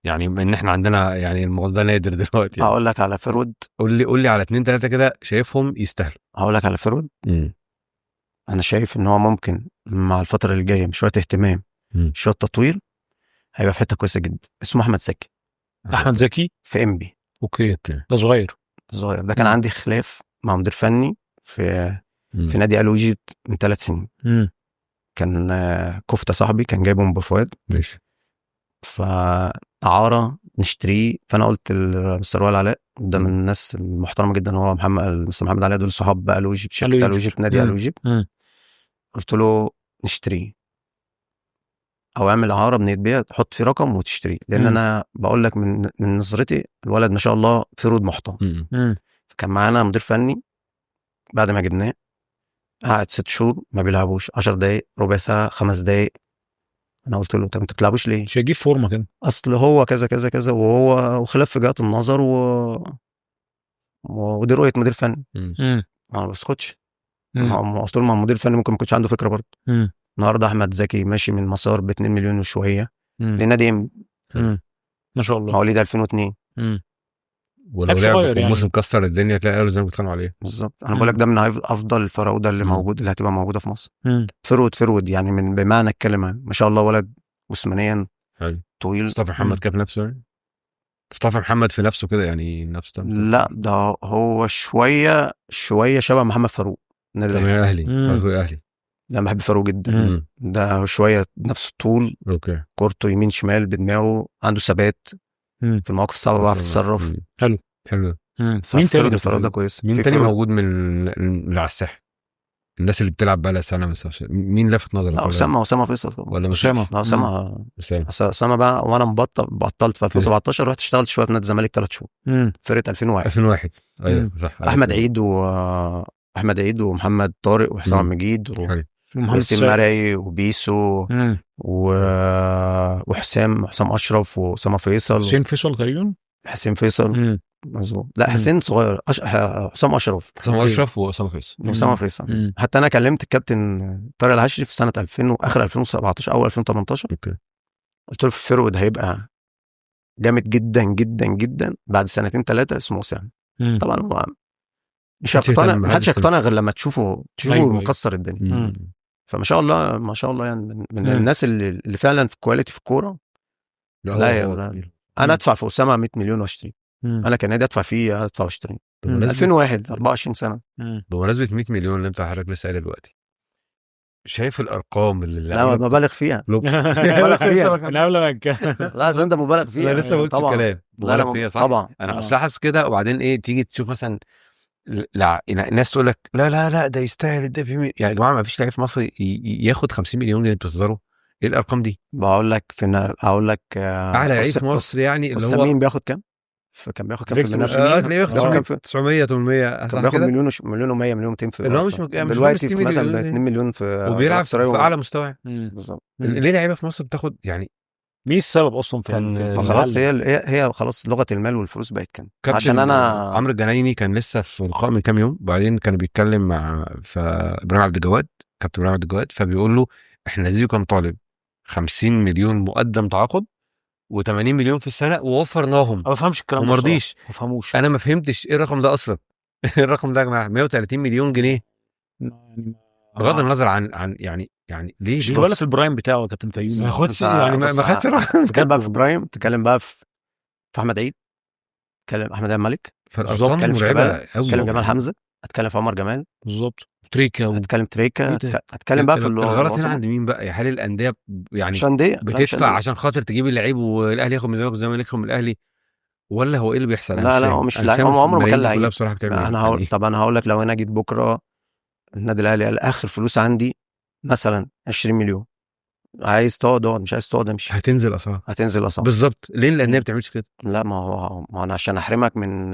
يعني، ان احنا عندنا يعني الموضوع ده نادر دلوقتي يعني. هقول لك على فرود، قول لي على 2 3 كده شايفهم يستاهلوا. هقول لك على فرود. انا شايف ان هو ممكن مع الفتره اللي جايه بشويه اهتمام شويه تطوير هيبقى في حته كويسه جدا. اسمه احمد زكي. احمد زكي في انبي. اوكي. ده صغير ده كان عندي خلاف مع مدير فني في نادي الو ايجيبت من 3 سنين. كان كفته صاحبي كان جايبه من بوفواد، ماشي، فاعاره نشتريه. فانا قلت لمستر وائل علاء، ده من الناس المحترمه جدا، هو مستر محمد علاء، دول صحاب الو ايجيبت، شركه الو ايجيبت، نادي الو ايجيبت. قلت له نشتريه او اعمل اعاره بنيتبيع، تحط فيه رقم وتشتريه، لان انا بقول لك من نظرتي الولد ما شاء الله فرود محترم. فكان معانا مدير فني بعد ما جبناه قعد 6 شهور ما بيلعبوش، 10 دقايق، ربع ساعه، 5 دقايق. انا قلت له طب انت بتلعبوش ليه؟ مش هيجيب فورمه كده، اصل هو كذا كذا كذا، وهو وخلاف في جهات النظر ودي رؤيه مدير فني. انا ما بسكتش. قلت له ما المدير الفني ممكن ما يكونش عنده فكره برضه. النهارده احمد زكي ماشي من مسار ب 2 مليون وشويه لنادي ما شاء الله، مواليد 2002. ولو لعب الموسم كسر الدنيا تلاقي زي ما بيتخانقوا عليه بالظبط. انا بقول لك ده من افضل الفراوده اللي موجود، اللي هتبقى موجوده في مصر. فرود يعني من بمعنى الكلمه، ما شاء الله ولد جسمانيا طويل. مصطفى محمد كيف نفسه يعني؟ مصطفى محمد في نفسه كده يعني نفس ده؟ لا ده هو شويه شبه محمد فاروق. نادي اهلي. انا بحب فاروق جدا. ده شويه نفس الطول، اوكي، كورته يمين شمال بدماغه، عنده ثبات في المواقف الصعبه، بيعرف يتصرف. حلو. مين تاني فاروق ده كويس؟ مين تاني موجود من اللي على الساحه، الناس اللي بتلعب بقى لها سنه مين لفت نظرك؟ اسامه فيصل طبعا. ولا اسامه بقى. وانا بطلت في 2017، رحت اشتغلت شويه في نادي الزمالك 3 شهور، فرقه 2001. ايوه صح. احمد عيد ومحمد طارق وحسام مجيد وحسين مرعي وبيسو وحسام اشرف واسامه فيصل. حسين فيصل تقريبا. حسين فيصل مظبوط. لا حسين صغير. حسام اشرف واسامه فيصل. حتى انا كلمت الكابتن طارق العشري في سنه 2000 واخر 2017 او 2018. قلت له في الفرقه ده هيبقى جامد جدا جدا جدا بعد 2 3 اسمه اسامه. طبعا هو مش هيقتنع، ما حدش هيقتنع غير لما تشوفه مكسر الدنيا. فما شاء الله ما شاء الله يعني من الناس اللي فعلا في كواليتي في الكوره. لا انا ادفع في اسامه 100 مليون واشتري. انا كنادي ادفع فيه، ادفع واشتري. 2001 24 سنه. بمناسبه 100 مليون اللي انت حضرتك لسه قايل دلوقتي، شايف الارقام اللي لا مبالغ فيها. مبالغ فيها من قبل ما لا اصل انت مبالغ فيها. انا لسه ما قلتش الكلام. مبالغ فيها صح طبعا. انا اصل احس كده، وبعدين ايه تيجي تشوف مثلا لا الناس تقول لك لا ده يستاهل ده يعني يا جماعه ما فيش لاعب في مصر ياخد 50 مليون جنيه بتهزروا. ايه الارقام دي؟ بقول لك اعلى لعيب في مصر يعني اللي هو مين بياخد كام؟ فكان بياخد كام في فيكتور المية؟ أوسيمين. تلاقيه بياخد بياخد كام في 900 800 كان صح بياخد كده، مليون مليون و100 مليون 200 في اللي هو الإضافة. مش دلوقتي 60 في مثلا مليون بقت 2 مليون في وبيلعب في galatasaray اعلى مستوى. بالظبط. ليه لعيبه في مصر بتاخد يعني مين السبب اصلا في كان- فخلاص العلم؟ هي خلاص لغه المال والفلوس بقت كام. كابتن عشان انا عمرو الجنايني كان لسه في لقاء من كام يوم، بعدين كان بيتكلم مع ابراهيم عبد الجواد، كابتن ابراهيم عبد الجواد، فبيقول له احنا زيزو كان طالب 50 مليون مقدم تعاقد و80 مليون في السنه ووفرناهم ما بفهمش الكلام ده وما رضيش. بصراحة. ما بفهموش انا ما فهمتش ايه الرقم ده اصلا. ايه الرقم ده يا جماعه؟ 130 مليون جنيه يعني بغض النظر عن يعني ليه مش ليه جواله في البرايم بتاعه يا كابتن فيومي. ما خدش أنت يعني ما بص، خدش رقم. تتكلم بقى في برايم، تتكلم بقى في احمد عيد، تتكلم احمد عيد ملك، فالارقام اتكلم في مرعبه شيكابالا، قوي. اتكلم جمال حمزه، اتكلم في عمر جمال، بالظبط. تريكا اتكلم تريكا، إيه ده؟ اتكلم بقى في الغلط هنا الوسط. عند مين بقى؟ هل الانديه يعني مش انديه، لا مش بتدفع أندية. عشان خاطر تجيب اللعيب والاهلي ياخد من الزمالك والزمالك ياخد من الاهلي، ولا هو ايه اللي بيحصل؟ أنا لا مش لا فاهم. هو مش أنا لعيب، فاهم هو عمره ما كان الملايين دي كلها لعيب. بصراحه بتعمل ايه انا هقول يعني. طب انا هقول لك لو انا جيت بكره النادي الاهلي قال اخر فلوس عندي مثلا 20 مليون، عايز تقعد اقعد، مش عايز تقعد امشي، هتنزل اسعار هتنزل اصلا. بالظبط. ليه الانديه ما بتعملش كده؟ لا ما انا عشان احرمك من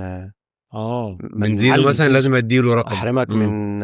من زيزو علي مثلا زيزو. لازم اديله رقم، احرمك من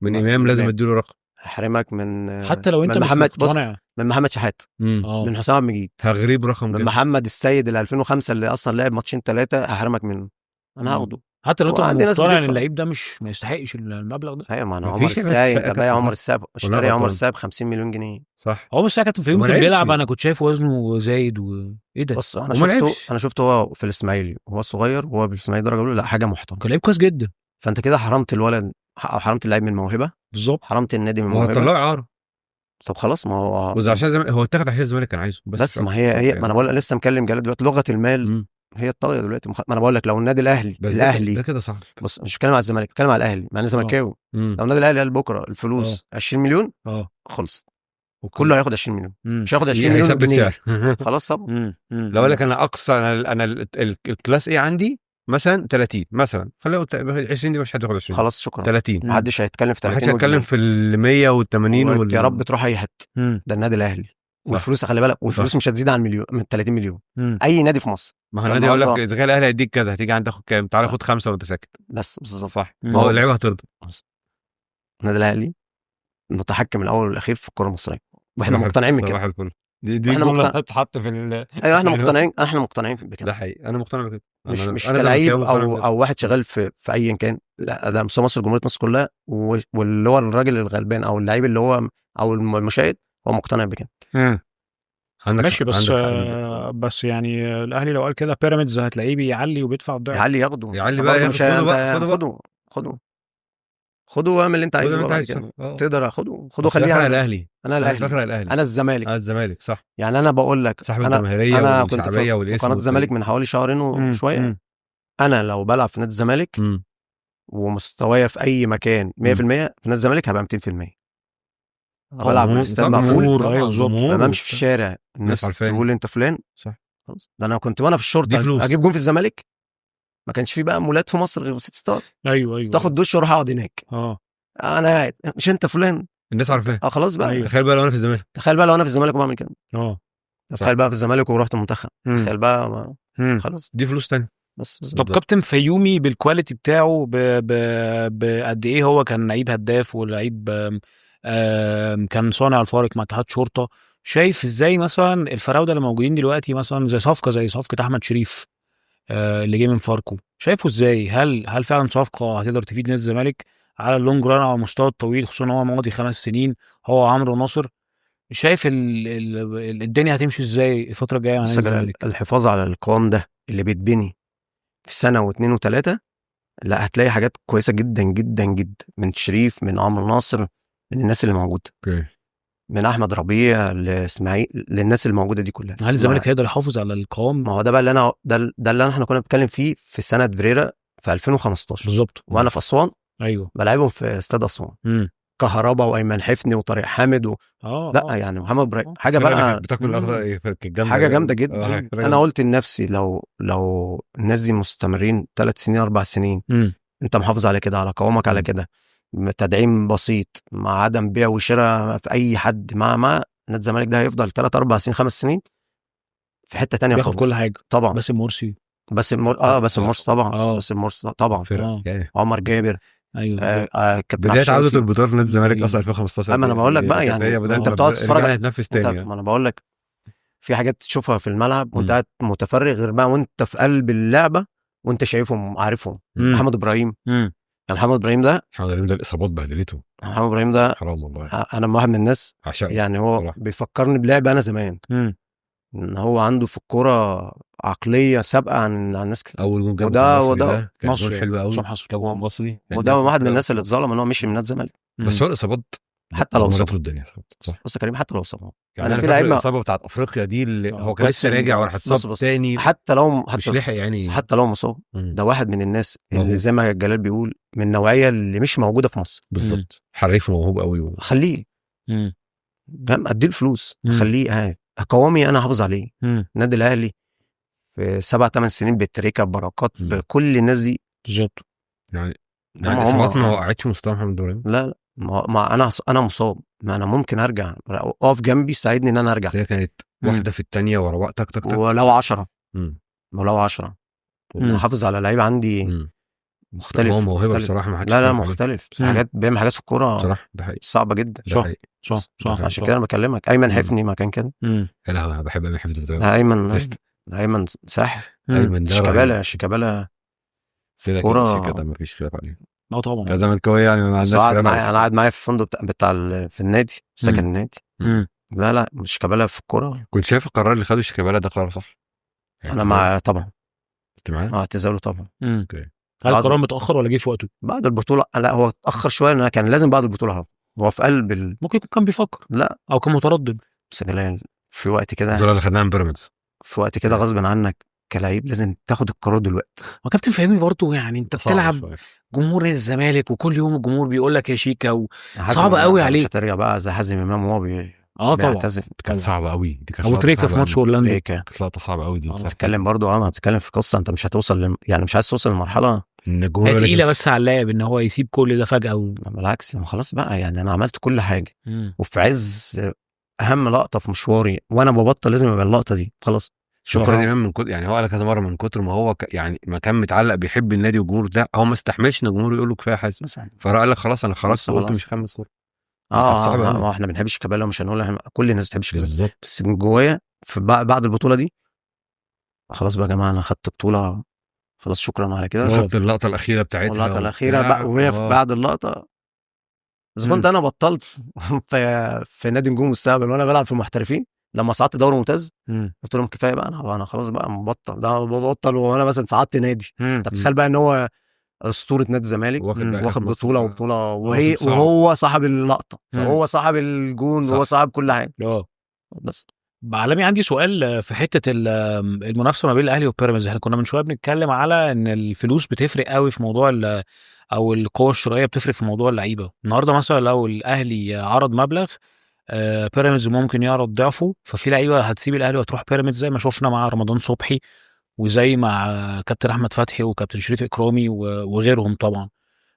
من امام لازم اديله رقم، احرمك من حتى لو انت من مش محمد، بص، مقتنع. من محمد شحات، من حسام عبد المجيد، هغريب رقم من جدا. محمد السيد اللي 2005 اللي اصلا لعب ماتشين 3 هحرمك منه، انا هاخده. حتى لو انت وعندي ناس مقتنع ان بتدفع. اللعيب ده مش ما يستحقش المبلغ ده. ايوه ما انا ما عمر فيش يا الساعي، باشا، انت بايع صح. عمر الساعي، اشتري والله عمر غلطان. الساعي ب 50 مليون جنيه. صح. هو بس كابتن فيومي وما كان لعبش. بيلعب، انا كنت شايف وزنه زايد وايه ده. بص انا وما شفته لعبش. انا شفته هو في الاسماعيلي وهو صغير، وهو في الاسماعيلي درجه اولى، لا حاجه محترمه. كان لعيب كويس جدا. فانت كده حرمت الولد او حرمت اللعيب من موهبه، بالظبط. حرمت النادي من ما هو موهبه. طلعه اعاره. طب خلاص ما هو وإذا عشان هو اتاخد عشان الزمالك كان عايزه بس ما هي ما انا بقول لسه مكلم جلال دلوقتي، لغه المال هي الطاغيه دلوقتي. ما انا بقول لك لو النادي الاهلي بس الاهلي ده كده صعب. بص مش بتكلم على الزمالك، بتكلم على الاهلي، مع اني زملكاوي. لو النادي الاهلي قال بكره الفلوس 20 مليون خلصت، كله هياخد 20 مليون، مش هياخد 20 مليون هيثبت جنيه سعر. خلاص. طب لو اقول لك انا اقصى انا الكلاس ايه عندي مثلا 30 مثلا، خلينا 20 دي مش حد ياخد 20 خلاص شكرا. 30 محدش هيتكلم في 30 محدش هيتكلم في ال 100 وال 80 يا رب تروح اي حته. ده النادي الاهلي، والفلوس خلي بالك، والفلوس مش هتزيد عن مليون، من 30 مليون. اي نادي في مصر. ما هو النادي يقول لك اذا كان الاهلي هيديك كذا، هتيجي عند تاخد كام؟ تعالى خد 5 وانت ساكت. بس بالظبط صح. هو اللعيبه هترضى. النادي الاهلي متحكم الاول والاخير في الكره المصريه، واحنا مقتنعين بكده. دي جمله هتتحط في ايوه احنا مقتنعين بكده. ده حقيقي، انا مقتنع بكده. مش كلاعب او واحد شغال في ايا كان، لا ده مصر، جمهوريه مصر كلها، واللي هو الراجل الغلبان او اللعيب اللي هو او المشاهد هو مقتنع بكده. ماشي. بس يعني الاهلي لو قال كده بيراميدز هتلاقيه بيعلي وبيدفع الضعف. يعلي بقى، خده واعمل اللي انت عايزه. تقدر خده خليه على الاهلي. انا الاهلي، انا الزمالك. صح. يعني انا بقول لك صاحب الجماهيريه والشعبيه والاسم. قناه الزمالك من حوالي شهرين وشويه. انا لو بلعب في نادي الزمالك ومستوايا في اي مكان 100%، في نادي الزمالك هبقى 200%. بلعب في استاد مقفول، بمشي في الشارع الناس تقول انت فلان. صح. خلاص. ده انا كنت وانا في الشرطه اجيب جون في الزمالك، ما كانش في بقى مولات في مصر غير 6 ستار. ايوه تاخد دش واروح اقعد هناك. انا قاعد، مش انت فلان، الناس عارفاه. خلاص بقى. تخيل بقى لو انا في الزمالك، وبعمل كده. تخيل بقى في الزمالك ورحت المنتخب، تخيل بقى خلاص دي فلوس تانية. بس طب كابتن فيومي بالكواليتي بتاعه بقد ايه هو كان لعيب هداف ولعيب كان صانع الفارق مع اتحاد شرطه، شايف ازاي مثلا الفراوده اللي موجودين دلوقتي مثلا زي صفقه احمد شريف اللي جاي من فاركو، شايفه ازاي؟ هل فعلا صفقه هتقدر تفيد نادي الزمالك على اللونج ران على المستوى الطويل، خصوصا هو ماضي 5 سنين هو عمرو ناصر؟ شايف الدنيا هتمشي ازاي الفتره الجايه مع نادي الزمالك؟ الحفاظ على القوام ده اللي بيتبني في سنه واثنين وثلاثه، لا هتلاقي حاجات كويسه جدا جدا جدا من شريف، من عمرو ناصر، من الناس اللي موجوده، من احمد ربيع لاسماعيل، للناس اللي موجوده دي كلها. هل الزمالك هيقدر يحافظ على القوام؟ ما هو ده بقى اللي انا ده اللي احنا كنا بنتكلم فيه في سنه فيريرا في 2015 بالظبط. وانا في اسوان. ايوه بلعبهم في استاد اسوان. كهربا وايمن حفني وطارق حامد لا يعني محمد ابراهيم حاجه بقى بتاكل حاجه جامده جدا. انا قلت لنفسي لو الناس دي مستمرين 3 سنين 4 سنين، انت محافظ على كده، على قوامك على كده، تدعيم بسيط مع عدم بيع وشراء في اي حد، مع نادي الزمالك ده هيفضل 3 4 سنين 5 سنين في حته تانية بياخد خالص. كل حاجه طبعا. باسم مرسي بس المرس طبعا بس المرس طبعا عمر جابر ايوه كابتن بدايه عوده عشافي. البطار نادي الزمالك اصلا 2015. اما انا بقول لك بقى يعني انت بتقعد تتفرج تنافس تاني. ما انا بقول لك في حاجات تشوفها في الملعب وانت قاعد متفرغ، غير بقى وانت في قلب اللعبه وانت شايفهم عارفهم. محمد ابراهيم يعني محمد ابراهيم ده الاصابات بهدلته. محمد ابراهيم ده حرام والله. انا واحد من الناس يعني هو صراحة بيفكرني بلعب انا زمان. ان هو عنده في الكوره عقليه سابقه عن الناس كتير. اول جول وده كان جول حلو قوي هو مصري، وده واحد من الناس اللي اتظلم ان هو مشي من نادي الزمالك. بس هو الاصابات حتى لو اصاب الدنيا صح. بص يا كريم، حتى لو اصاب يعني انا في لعيبه الاصابه بتاعت افريقيا دي اللي هو كان لسه راجع وراح اتصاب تاني، حتى لو مش لحق يعني، حتى لو مصاب ده واحد من الناس اللي زي ما جلال بيقول من النوعيه اللي مش موجوده في مصر. بالظبط، حريف وموهوب قوي. خليه فاهم، اديه الفلوس خليه قوامي انا حافظ عليه. النادي الاهلي في 7-8 سنين بالتريكه بركات بكل الناس دي بالظبط. يعني اصابات ما وقعتش مستوى محمد ابراهيم. لا ما انا مصاب، ما انا ممكن ارجع، اقف جنبي ساعدني ان انا ارجع. هي كانت واحده في الثانيه ورا وقت تك ولو 10 حافظ على لعيب عندي مختلف. هو موهبه بصراحه ما حدش. لا مختلف في حاجات، بيعمل حاجات في الكوره بصراحه صعبه جدا. صح عشان كده انا بكلمك. ايمن حفني ما كان كده. لا بحب ايمن حفني. ايمن ساحر. ايمن شيكابالا في كوره ما فيش خلاف عليه. طبعا كزملكاوي يعني ما عندناش كلام. انا قاعد معايا في الفندق بتاع في النادي، سكن النادي. لا شيكابالا في الكوره. كنت شايف القرار اللي خده شيكابالا ده قرار صح؟ انا مع طبعا. انت معايا؟ اعتزاله طبعا. اوكي. هل القرار متاخر ولا جه في وقته؟ بعد البطوله. لا هو اتاخر شويه، لان كان لازم بعد البطوله. هو في قلب ممكن يكون كان بيفكر، لا او كان متردد. بس في وقت كده البطوله اللي خدناها من بيراميدز، في وقت كده غصب عنك كلاعب لازم تاخد القرار دلوقتي. وكابتن فهمي برضو يعني انت بتلعب جمهور الزمالك وكل يوم الجمهور بيقول لك يا شيكا، صعبه قوي عليه. مش هترجع بقى زي حازم امام وهو طبعا كانت صعبه قوي دي. كانت ابو تريكه في ماتش اورلاندو كانت لقطه صعبه قوي دي. بتتكلم برضو بتتكلم في قصه انت مش هتوصل يعني مش عايز توصل لمرحله هي تقيله بس على اللاعب ان هو يسيب كل ده فجاه بالعكس خلاص بقى، يعني انا عملت كل حاجه وفي عز اهم لقطه في مشواري وانا ببطل لازم يبقى اللقطه دي خلاص. شكرا من كتر يعني هو قال كذا مره من كتر ما هو يعني ما كان متعلق بيحب النادي والجمهور ده، هو ما استحملش ان الجمهور يقول له كفايه حازم، فقال لك خلاص انا خلاص قلت مش هكمل كوره. احنا ما بنحبش شيكابالا ومش هنقول كل الناس بتحبش شيكابالا، بس من جوايا بعد البطوله دي خلاص بقى يا جماعه انا خدت بطوله خلاص شكرا على كده. شفت اللقطه الاخيره بتاعتها، اللقطه الاخيره بقى وهي بعد اللقطه اذا كنت انا بطلت في نادي نجوم المستقبل وانا بلعب في المحترفين لما صعدت دوري ممتاز قلت لهم كفايه بقى انا خلاص بقى مبطل، ده ببطل وانا مثلا صعدت نادي. انت بتخيل بقى ان هو اسطوره نادي الزمالك واخد بطوله وهو صاحب اللقطه، وهو صاحب الجون، وهو صاحب كل حاجه. بس عالمي عندي سؤال في حته المنافسه ما بين الاهلي وبيراميدز. احنا كنا من شويه بنتكلم على ان الفلوس بتفرق قوي في موضوع او القوه الشرائيه بتفرق في موضوع اللعيبه. النهارده مثلا لو الاهلي عرض مبلغ بيراميدز ممكن يعرض ضعفه، ففي لعيبه هتسيب الاهلي وتروح بيراميدز زي ما شفنا مع رمضان صبحي وزي مع كابتن احمد فتحي وكابتن شريف اكرامي وغيرهم طبعا.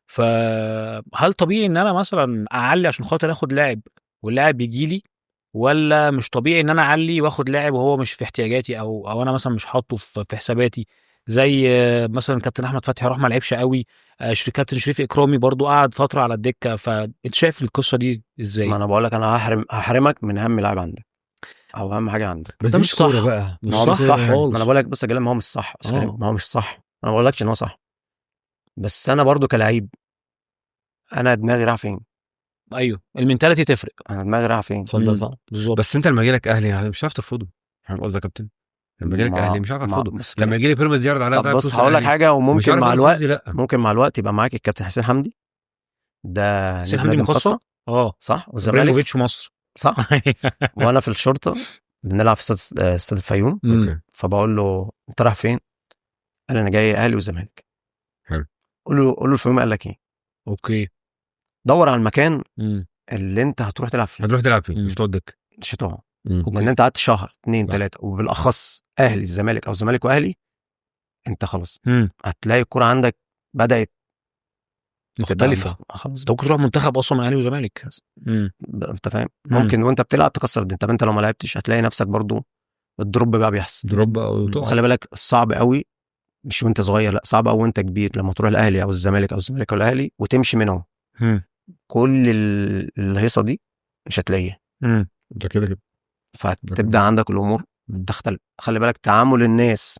فهل طبيعي ان انا مثلا اعلي عشان خاطر اخد لاعب واللاعب يجي لي، ولا مش طبيعي ان انا اعلي واخد لاعب وهو مش في احتياجاتي او انا مثلا مش حاطه في حساباتي؟ زي مثلا كابتن احمد فتحي راح ما لعبش قوي، كابتن شريف اكرامي برضو قعد فتره على الدكه. فانت شايف القصه دي ازاي؟ ما انا بقول لك انا هحرمك من اهم لاعب عندك او اهم حاجه عندك. بس ده مش صح بقى، مش صح. ما انا بقول لك بص يا جلال، ما هو مش صح. ما هو مش صح، انا ما بقولكش ان هو صح، بس انا برضو كلاعب انا دماغي رايحه فين. ايوه المينتاليتي تفرق. انا دماغي رايحه فين. صح بالظبط. بس انت لما يجيلك اهلي مش هتعرف ترفضه. فاهم قصدي يا كابتن؟ لما يجيلك اهلي مش هتعرف ترفضه. لما يجي لي بيراميدز يعرض عليا ده بص هقول لك حاجه، وممكن مع الوقت ممكن مع الوقت يبقى معاك الكابتن حسين حمدي. ده حسين حمدي مخصص صح، والزمالك في مصر صح. وانا في الشرطه بنلعب في استاد الفيوم. فبقول له انت رايح فين؟ قال انا جاي اهلي وزمالك. حلو. قول له الفيوم قال لك ايه؟ اوكي. دور على المكان اللي انت هتروح تلعب فيه. مش تقعد دك، مش هتقعد. لان انت قعدت شهر 2-3 وبالاخص اهلي الزمالك او زمالك واهلي، انت خلاص هتلاقي الكوره عندك بدات مختلفه. خلاص انت ممكن تروح منتخب اصلا من اهلي وزمالك. انت فاهم؟ ممكن وانت بتلعب تكسر الدنيا. طب انت لو ما لعبتش هتلاقي نفسك برضو الدروب بقى بيحصل. دروب خلي بالك الصعب قوي مش وانت صغير، لا صعب قوي وانت كبير لما تروح الاهلي او الزمالك او الزمالك او الاهلي وتمشي منهم. كل الهيصه دي مش هتلاقيها. ده كده فتبدا عندك الامور تختلف. خلي بالك تعامل الناس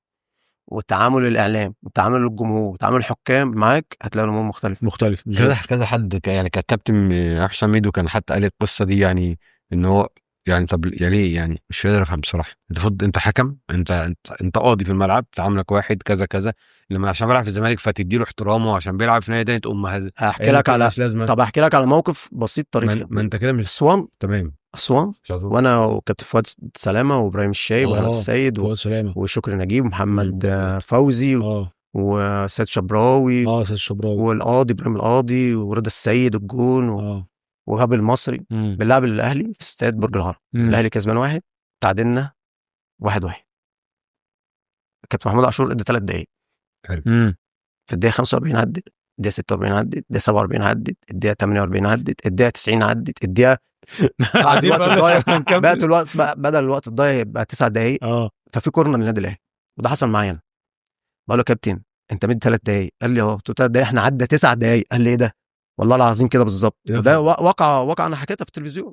وتعامل الاعلام وتعامل الجمهور وتعامل الحكام معاك، هتلاقي الامور مختلف كذا حد يعني كابتن حسام ميدو كان حتى قال القصه دي، يعني ان هو يعني طب يعني ليه يعني مش قادر افهم بصراحه. انت حكم، انت قاضي في الملعب، تعاملك واحد كذا كذا، لما عشان بيلعب في الزمالك فتديله احترامه، عشان بيلعب في نادي تاني تقوم هحكي لك على طب احكي لك على موقف بسيط طريف كده. ما انت كده مش اسوان. تمام. اسوان وانا وكابتن فؤاد سلامه وابراهيم الشايب وهنا السيد وشكري نجيب ومحمد فوزي وسيد شبراوي سيد شبراوي والقاضي ابراهيم القاضي ورضا السيد الجون وهاب المصري. بنلعب الاهلي في استاد برج العرب. الاهلي كسبان 1، تعادلنا 1-1. كابتن محمود عاشور ادى 3 دقايق. حلو. في الدقيقه 45 عدت، الدقيقه 46 عدت، الدقيقه 47 عدت، الدقيقه 48 عدت، الدقيقه 90 عدت، الدقيقه بعد الوقت الضايع بقى الوقت بدل الوقت الضايع يبقى 9 دقايق. ففي كورنر للنادي الاهلي، وده حصل معايا انا. بقول له كابتن انت مدي 3 دقايق. قال لي قلت له 3 دقايق، احنا عدى 9 دقايق. قال لي ايه ده؟ والله العظيم كده بالظبط. وده واقع انا حكيتها في التلفزيون.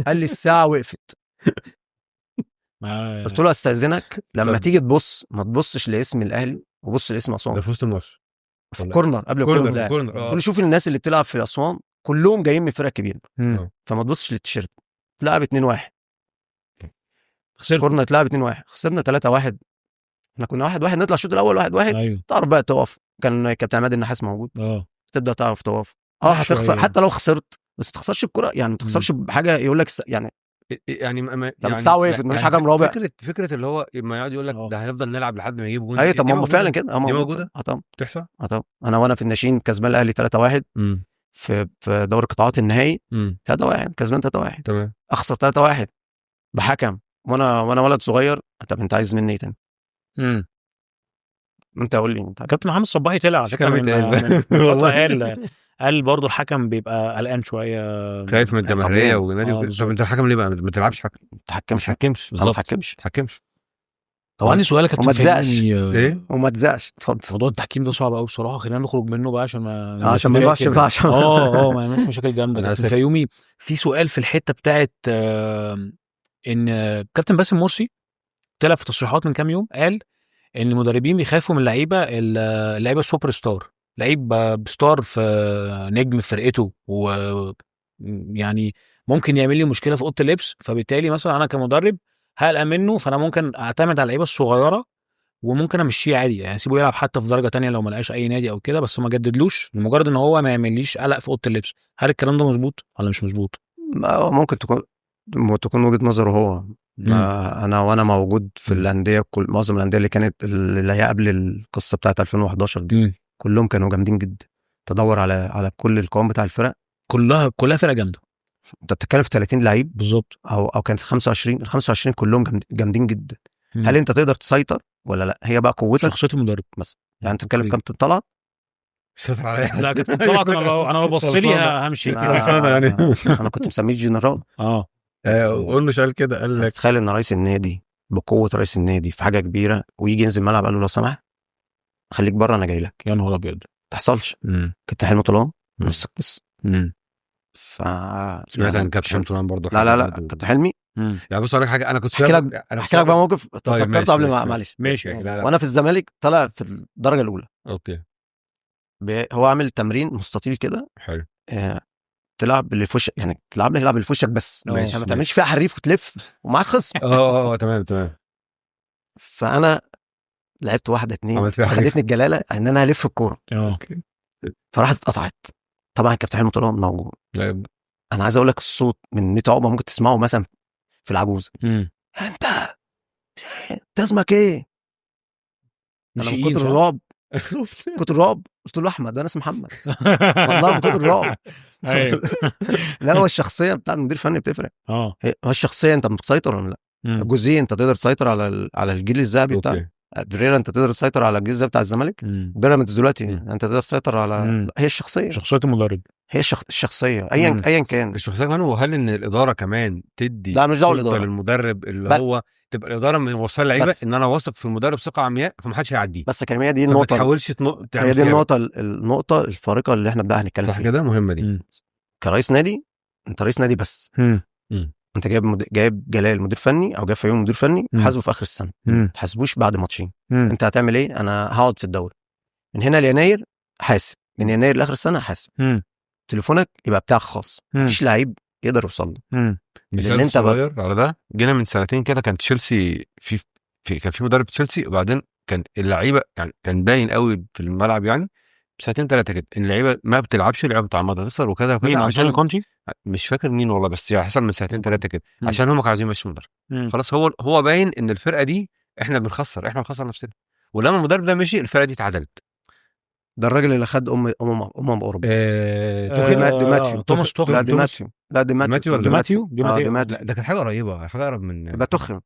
قال لي الساعه وقفت. قلت له استاذنك لما تيجي تبص ما تبصش لاسم الاهلي وبص لاسم اسوان. ده في وسط الماتش في الكورنر قبل الكورنر. قلت له شوف الناس اللي بتلعب في اسوان كلهم جايين من فرق كبيره، فما تبصش للتيشيرت. تلعب 2-1 خسرنا. كورنر تلعب 2-1 خسرنا 3-1. احنا كنا 1-1 نطلع الشوط الاول 1-1. ايوه تعرف بقى تقف، كان كابتن عماد النحاس موجود. تبدا تعرف تقف. هتخسر حتى لو خسرت، بس ما تخسرش بكره، يعني ما تخسرش بحاجه يقول لك يعني طب الساعه وقفت مفيش حاجه مرابع. فكره اللي هو ما يقعد يقول لك ده هنفضل نلعب لحد ما يجيبوا جون. ايوه طب هم فعلا كده دي موجوده طبعا تحصل. طبعا وانا في الناشئين كسبان الاهلي 3-1 في دوري قطاعات النهائي. 3-1 كسبان 3-1 تمام. اخسر 3-1 بحكم وانا ولد صغير. طب انت عايز مني ايه تاني؟ انت قول لي. انت كابتن محمد صباحي طلع على فكره والله قال برضه الحكم بيبقى قلقان شويه، خايف من الجماهيريه والنادي. طب انت الحكم ليه بقى ما تلعبش حكم؟ ما تحكمش. طب عندي سؤال يا كابتن، وما تزعش ايه وما تزعش. اتفضل. موضوع التحكيم ده صعب قوي بصراحه، خلينا نخرج منه بقى عشان ما يبقاش عشان ما يعملش مشاكل جامده. كابتن فيومي في سؤال في الحته بتاعت ان كابتن باسم مرسي طلع في تصريحات من كام يوم قال ان المدربين بيخافوا من اللعيبه السوبر ستار، لعيب ستار في نجم في فرقته، ويعني ممكن يعمل لي مشكله في اوضه اللبس، فبالتالي مثلا انا كمدرب هقلق منه، فانا ممكن اعتمد على اللعيبه الصغيره وممكن امشيه عادي، يعني اسيبه يلعب حتى في درجه تانية لو ما لقاش اي نادي او كده، بس ما جددلوش لمجرد ان هو ما يعمليش قلق في اوضه اللبس. هل الكلام ده مظبوط ولا مش مظبوط؟ ممكن تكون وجهه نظره هو. وانا موجود في الانديه، معظم الانديه اللي هي قبل القصه بتاعت 2011 دي كلهم كانوا جامدين جدا. تدور على كل القوام بتاع الفرق كلها فرق جامده. انت بتتكلم في 30 لعيب بالظبط، او كانت 25 كلهم جامدين جدا. هل انت تقدر تسيطر ولا لا؟ هي بقى قوتك، شخصيه المدرب مثلا. يعني انت بتتكلم في كابتن طلعت سيطر عليا. لا كابتن طلعت انا لو بص لي همشي. انا كنت مسميه جنرال. قول له قال كده، قال لك تخيل ان رئيس النادي بقوه رئيس النادي في حاجه كبيره ويجي ينزل الملعب قال له لو سمحت خليك بره انا جاي لك. يا نهار ابيض، تحصلش. كابتن حلمي طولان نفس القصه. سمعت عن كابتن حلمي طولان برضه. لا كابتن حلمي يعني بص اقول لك حاجه، انا كنت احكي لك بقى موقف تذكرته قبل ما معلش. ماشي. وانا في الزمالك طلع في الدرجه الاولى. اوكي. هو عامل تمرين مستطيل كده. حلو. تلعب اللي في وشك، يعني تلعب اللي في وشك بس، يعني ما تعملش فيها حريف وتلف ومعاك خصم. تمام. فانا لعبت 1-2 خدتني الجلاله ان انا هلف الكوره. اوكي. فراحت اتقطعت. طبعا كابتن حلمي طولان موجود. انا عايز اقول لك الصوت من 100 عقبه ممكن تسمعه مثلا في العجوزه. انت اسمك ايه؟ انا من كتر الرعب قلت له احمد. انا اسمي محمد والله من كتر الرعب. لا هو الشخصيه بتاع المدير الفني بتفرق. هو الشخصيه انت بتسيطر ولا لا؟ الجزئيه انت تقدر تسيطر على الجيل الذهبي بتاع فيريرا، انت تقدر تسيطر على الجيل الذهبي بتاع الزمالك. بيراميدز دلوقتي انت تقدر تسيطر على هي الشخصيه، شخصيه المدرب، هي الشخصيه ايا كان الشخصيه كمان. وهل ان الاداره كمان تدي لا مش دعوه الاداره للمدرب اللي هو تبقى الاداره موصله اللعيبه بس. ان انا واثق في المدرب ثقه عمياء فمحدش هيعديه، بس كريم هي دي فما النقطه، تحاولش هي دي النقطه الفارقه اللي احنا بقى هنتكلم صح فيها كده، مهمه دي. كرئيس نادي. انت رئيس نادي بس انت جايب جلال مدير فني او جايب فيوم مدير فني، حاسبه في اخر السنه، ما تحاسبوش بعد ماتشين. انت هتعمل ايه؟ انا هقعد في الدوري من هنا ليناير حاسب، من يناير لاخر السنه حاسب. تليفونك يبقى بتاعك خاص، مفيش لعيب يقدر يوصل له. مثال انت صغير على ده، جينا من سنتين كده كان تشيلسي كان في مدرب تشيلسي، وبعدين كان اللعيبه يعني كان باين قوي في الملعب يعني سنتين ثلاثه كده ان اللعيبه ما بتلعبش، اللعيبه متعمده تخسر وكذا وكذا. مين عشان كونتي؟ مش فاكر مين والله، بس يعني حصل من سنتين ثلاثه كده عشان هم كانوا عايزين يمشوا المدرب. خلاص هو باين ان الفرقه دي احنا بنخسر نفسنا، ولما المدرب ده مشي الفرقه دي اتعدلت. ده الراجل اللي خد اوروبا. توماس توخل. دي ماتيو ده كان حاجه قريبه، حاجه اقرب من يبقى تخن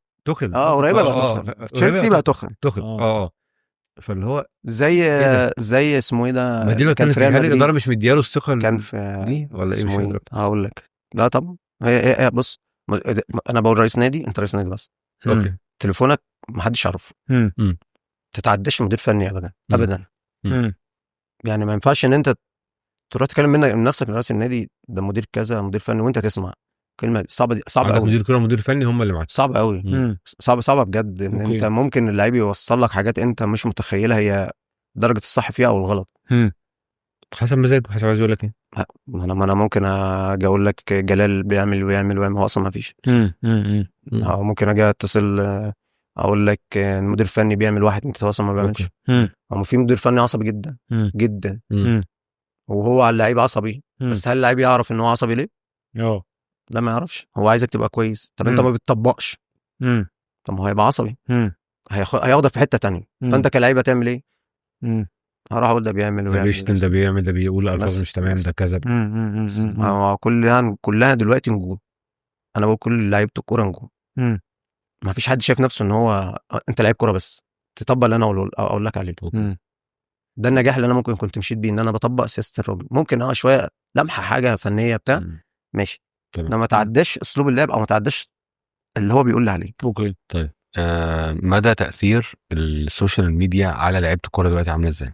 قريبه بقى تخن تشيلسي بقى تخن فاللي هو زي اسمه ايه ده، ما دي كان في ريال مدريد الاداره مش مدياله الثقه كان في دي ولا ايه؟ مش هقول لك. لا طبعا هي بص، انا بقول رئيس نادي، انت رئيس نادي بس. اوكي. تليفونك ما حدش يعرفه، تتعداش مدير فني ابدا. يعني ما ينفعش ان انت تروح تكلم من نفسك لرئيس النادي ده مدير كذا مدير فني وانت تسمع كلمه صعبه. دي صعبه قوي. مدير كوره مدير فني هم اللي معاك، صعب قوي. صعبه بجد ان انت ممكن اللعيب يوصل لك حاجات انت مش متخيلها هي درجه الصح فيها او الغلط. حسب مزاجه، حسب عايز يقول لك ايه. ما انا ممكن اجي اقول لك جلال بيعمل ويعمل هو اصلا ما فيش. او ممكن اجي اتصل اقول لك المدير الفني بيعمل واحد انت اصلا ما بيعملش. هو في مدير فني عصبي جدا جدا وهو على اللعيب عصبي، بس هل اللعيب يعرف ان هو عصبي ليه؟ لا ما يعرفش. هو عايزك تبقى كويس، طب انت ما بتطبقش، طب هو هيبقى عصبي، هياخدك في حته تانية. فانت كلاعب هتعمل ايه؟ هروح اقول ده بيعمل ويعمل، بيشتم ده بيعمل، ده بيقول الفاظ مش تمام، ده كذا. كلها دلوقتي نجوم. انا بقول كل لعيبه الكوره نجوم. ما فيش حد شايف نفسه ان هو انت لعيب كوره بس تطبق اللي انا اقول لك عليه. ده النجاح اللي انا ممكن كنت مشيت بيه، ان انا بطبق سياسه الراجل. ممكن شويه لمحه حاجه فنيه بتاع ماشي، لما ما تعداش اسلوب اللعب او ما تعداش اللي هو بيقول لي عليه. اوكي طيب مدى تاثير السوشيال ميديا على لعيبه الكوره دلوقتي عامله ازاي؟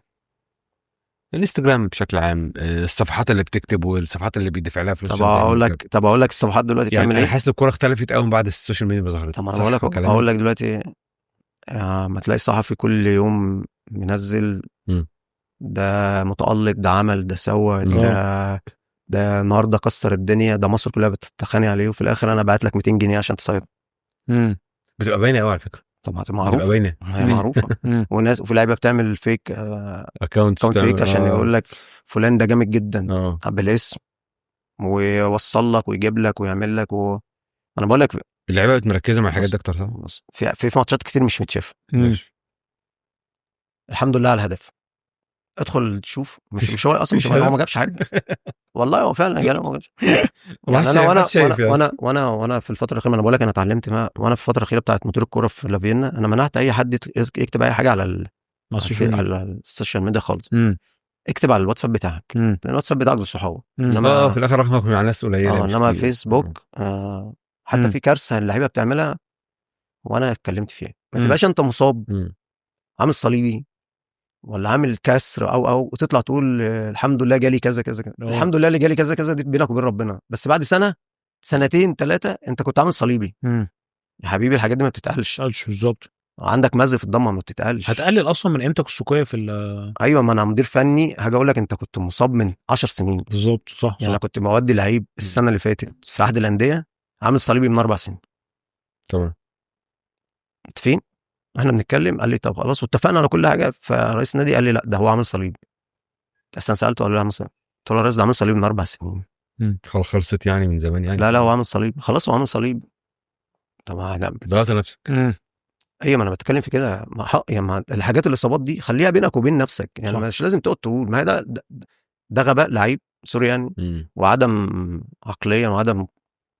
الانستجرام بشكل عام، الصفحات اللي بتكتب والصفحات اللي بيدفع لها فلوس. طب اقول لك الصفحات دلوقتي يعني بتعمل ايه؟ انا حاسس الكوره اختلفت قوي بعد السوشيال ميديا ما ظهرت. طب انا اقول لك دلوقتي ما تلاقي صحفي كل يوم منزل ده متألق، ده عمل، ده سوى، ده النهارده كسر الدنيا، ده مصر كلها بتتخانق عليه، وفي الاخر انا بعت لك 200 جنيه عشان تصيد. بتبقى باينه قوي على فكره. طب معروفه، هي معروفه. والناس وفي لعيبه بتعمل فيك اكونت فيك عشان يقول لك فلان ده جامد جدا بالاسم ويوصل لك ويجيب لك ويعمل لك انا بقول لك اللعيبه بتمركزه مع الحاجات دي اكتر، صح؟ في ماتشات كتير مش متشافه. الحمد لله على الهدف. ادخل تشوف، مش هو اصلا، مش هو ما جابش حاجه والله. هو فعلا جاله ما جابش يعني. وانا في الفتره الاخيره، انا بقول لك انا اتعلمت وانا في الفتره الاخيره بتاعت موتور الكوره في لافينا، انا منعت اي حد يكتب اي حاجه على السوشيال ميديا خالص. اكتب على الواتساب بتاعك، الواتساب بتاعك للصحاب، انما في الاخر رقمك مع ناس قليله. انما فيسبوك حتى في كارثه اللعيبه بتعملها وانا اتكلمت فيها. ما تبقاش انت مصاب عامل صليبي ولا عامل كسر او وتطلع تقول الحمد لله جالي كذا كذا كذا. الحمد لله اللي جالي كذا كذا دي بينك وبين ربنا، بس بعد سنه سنتين ثلاثه انت كنت عامل صليبي. يا حبيبي الحاجات دي ما بتتقالش بالظبط. عندك مزق في الضمه ما بتتقالش. هتقلل اصلا من قيمتك السوقيه في ايوه، ما انا مدير فني هاجي اقول لك انت كنت مصاب من 10 سنين بالظبط. صح يعني. انا كنت بودي لعيب السنه اللي فاتت في عهد الانديه عامل صليبي من 4 سنين. تمام. انت فين؟ احنا بنتكلم، قال لي طب خلاص واتفقنا على كل حاجه. فرئيس النادي قال لي لا ده هو عامل صليب. اصلا سالته قال لي عامل صليب. قلت له يا ريس ده عامل صليب من 4 سنين. خلصت يعني من زمان يعني. لا هو عامل صليب خلاص، هو عامل صليب. طب انا ضغط نفسك. ايوه ما انا بتكلم في كده. يعني الحاجات الاصابات دي خليها بينك وبين نفسك يعني. مش لازم تقعد تقول، ما هي ده غباء لعيب سوري يعني. وعدم عقليا وعدم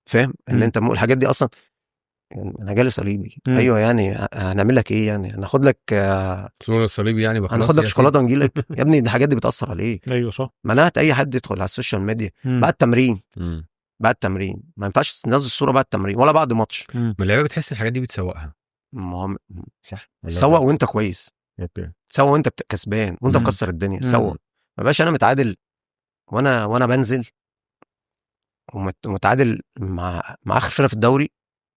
فهم ان انت الحاجات دي اصلا يعني. انا جالي صليبي ايوه يعني هنعمل لك ايه يعني؟ هناخد لك صوره صليبي يعني بخلاص، هناخد لك شوكولاته ونجي لك يا ابني. دي الحاجات دي بتاثر عليك. ايوه صح. منعت اي حد يدخل على السوشيال ميديا بعد التمرين. بعد التمرين ما ينفعش تنزل الصوره بعد التمرين ولا بعد ماتش. ما اللعيبه بتحس الحاجات دي بتسوقها صح سوق وانت كويس، اوكي سوق وانت كسبان وانت مم. مكسر الدنيا، مم. سوق. ما بقاش انا متعادل وانا بنزل ومتعادل مع اخر فرقه في الدوري،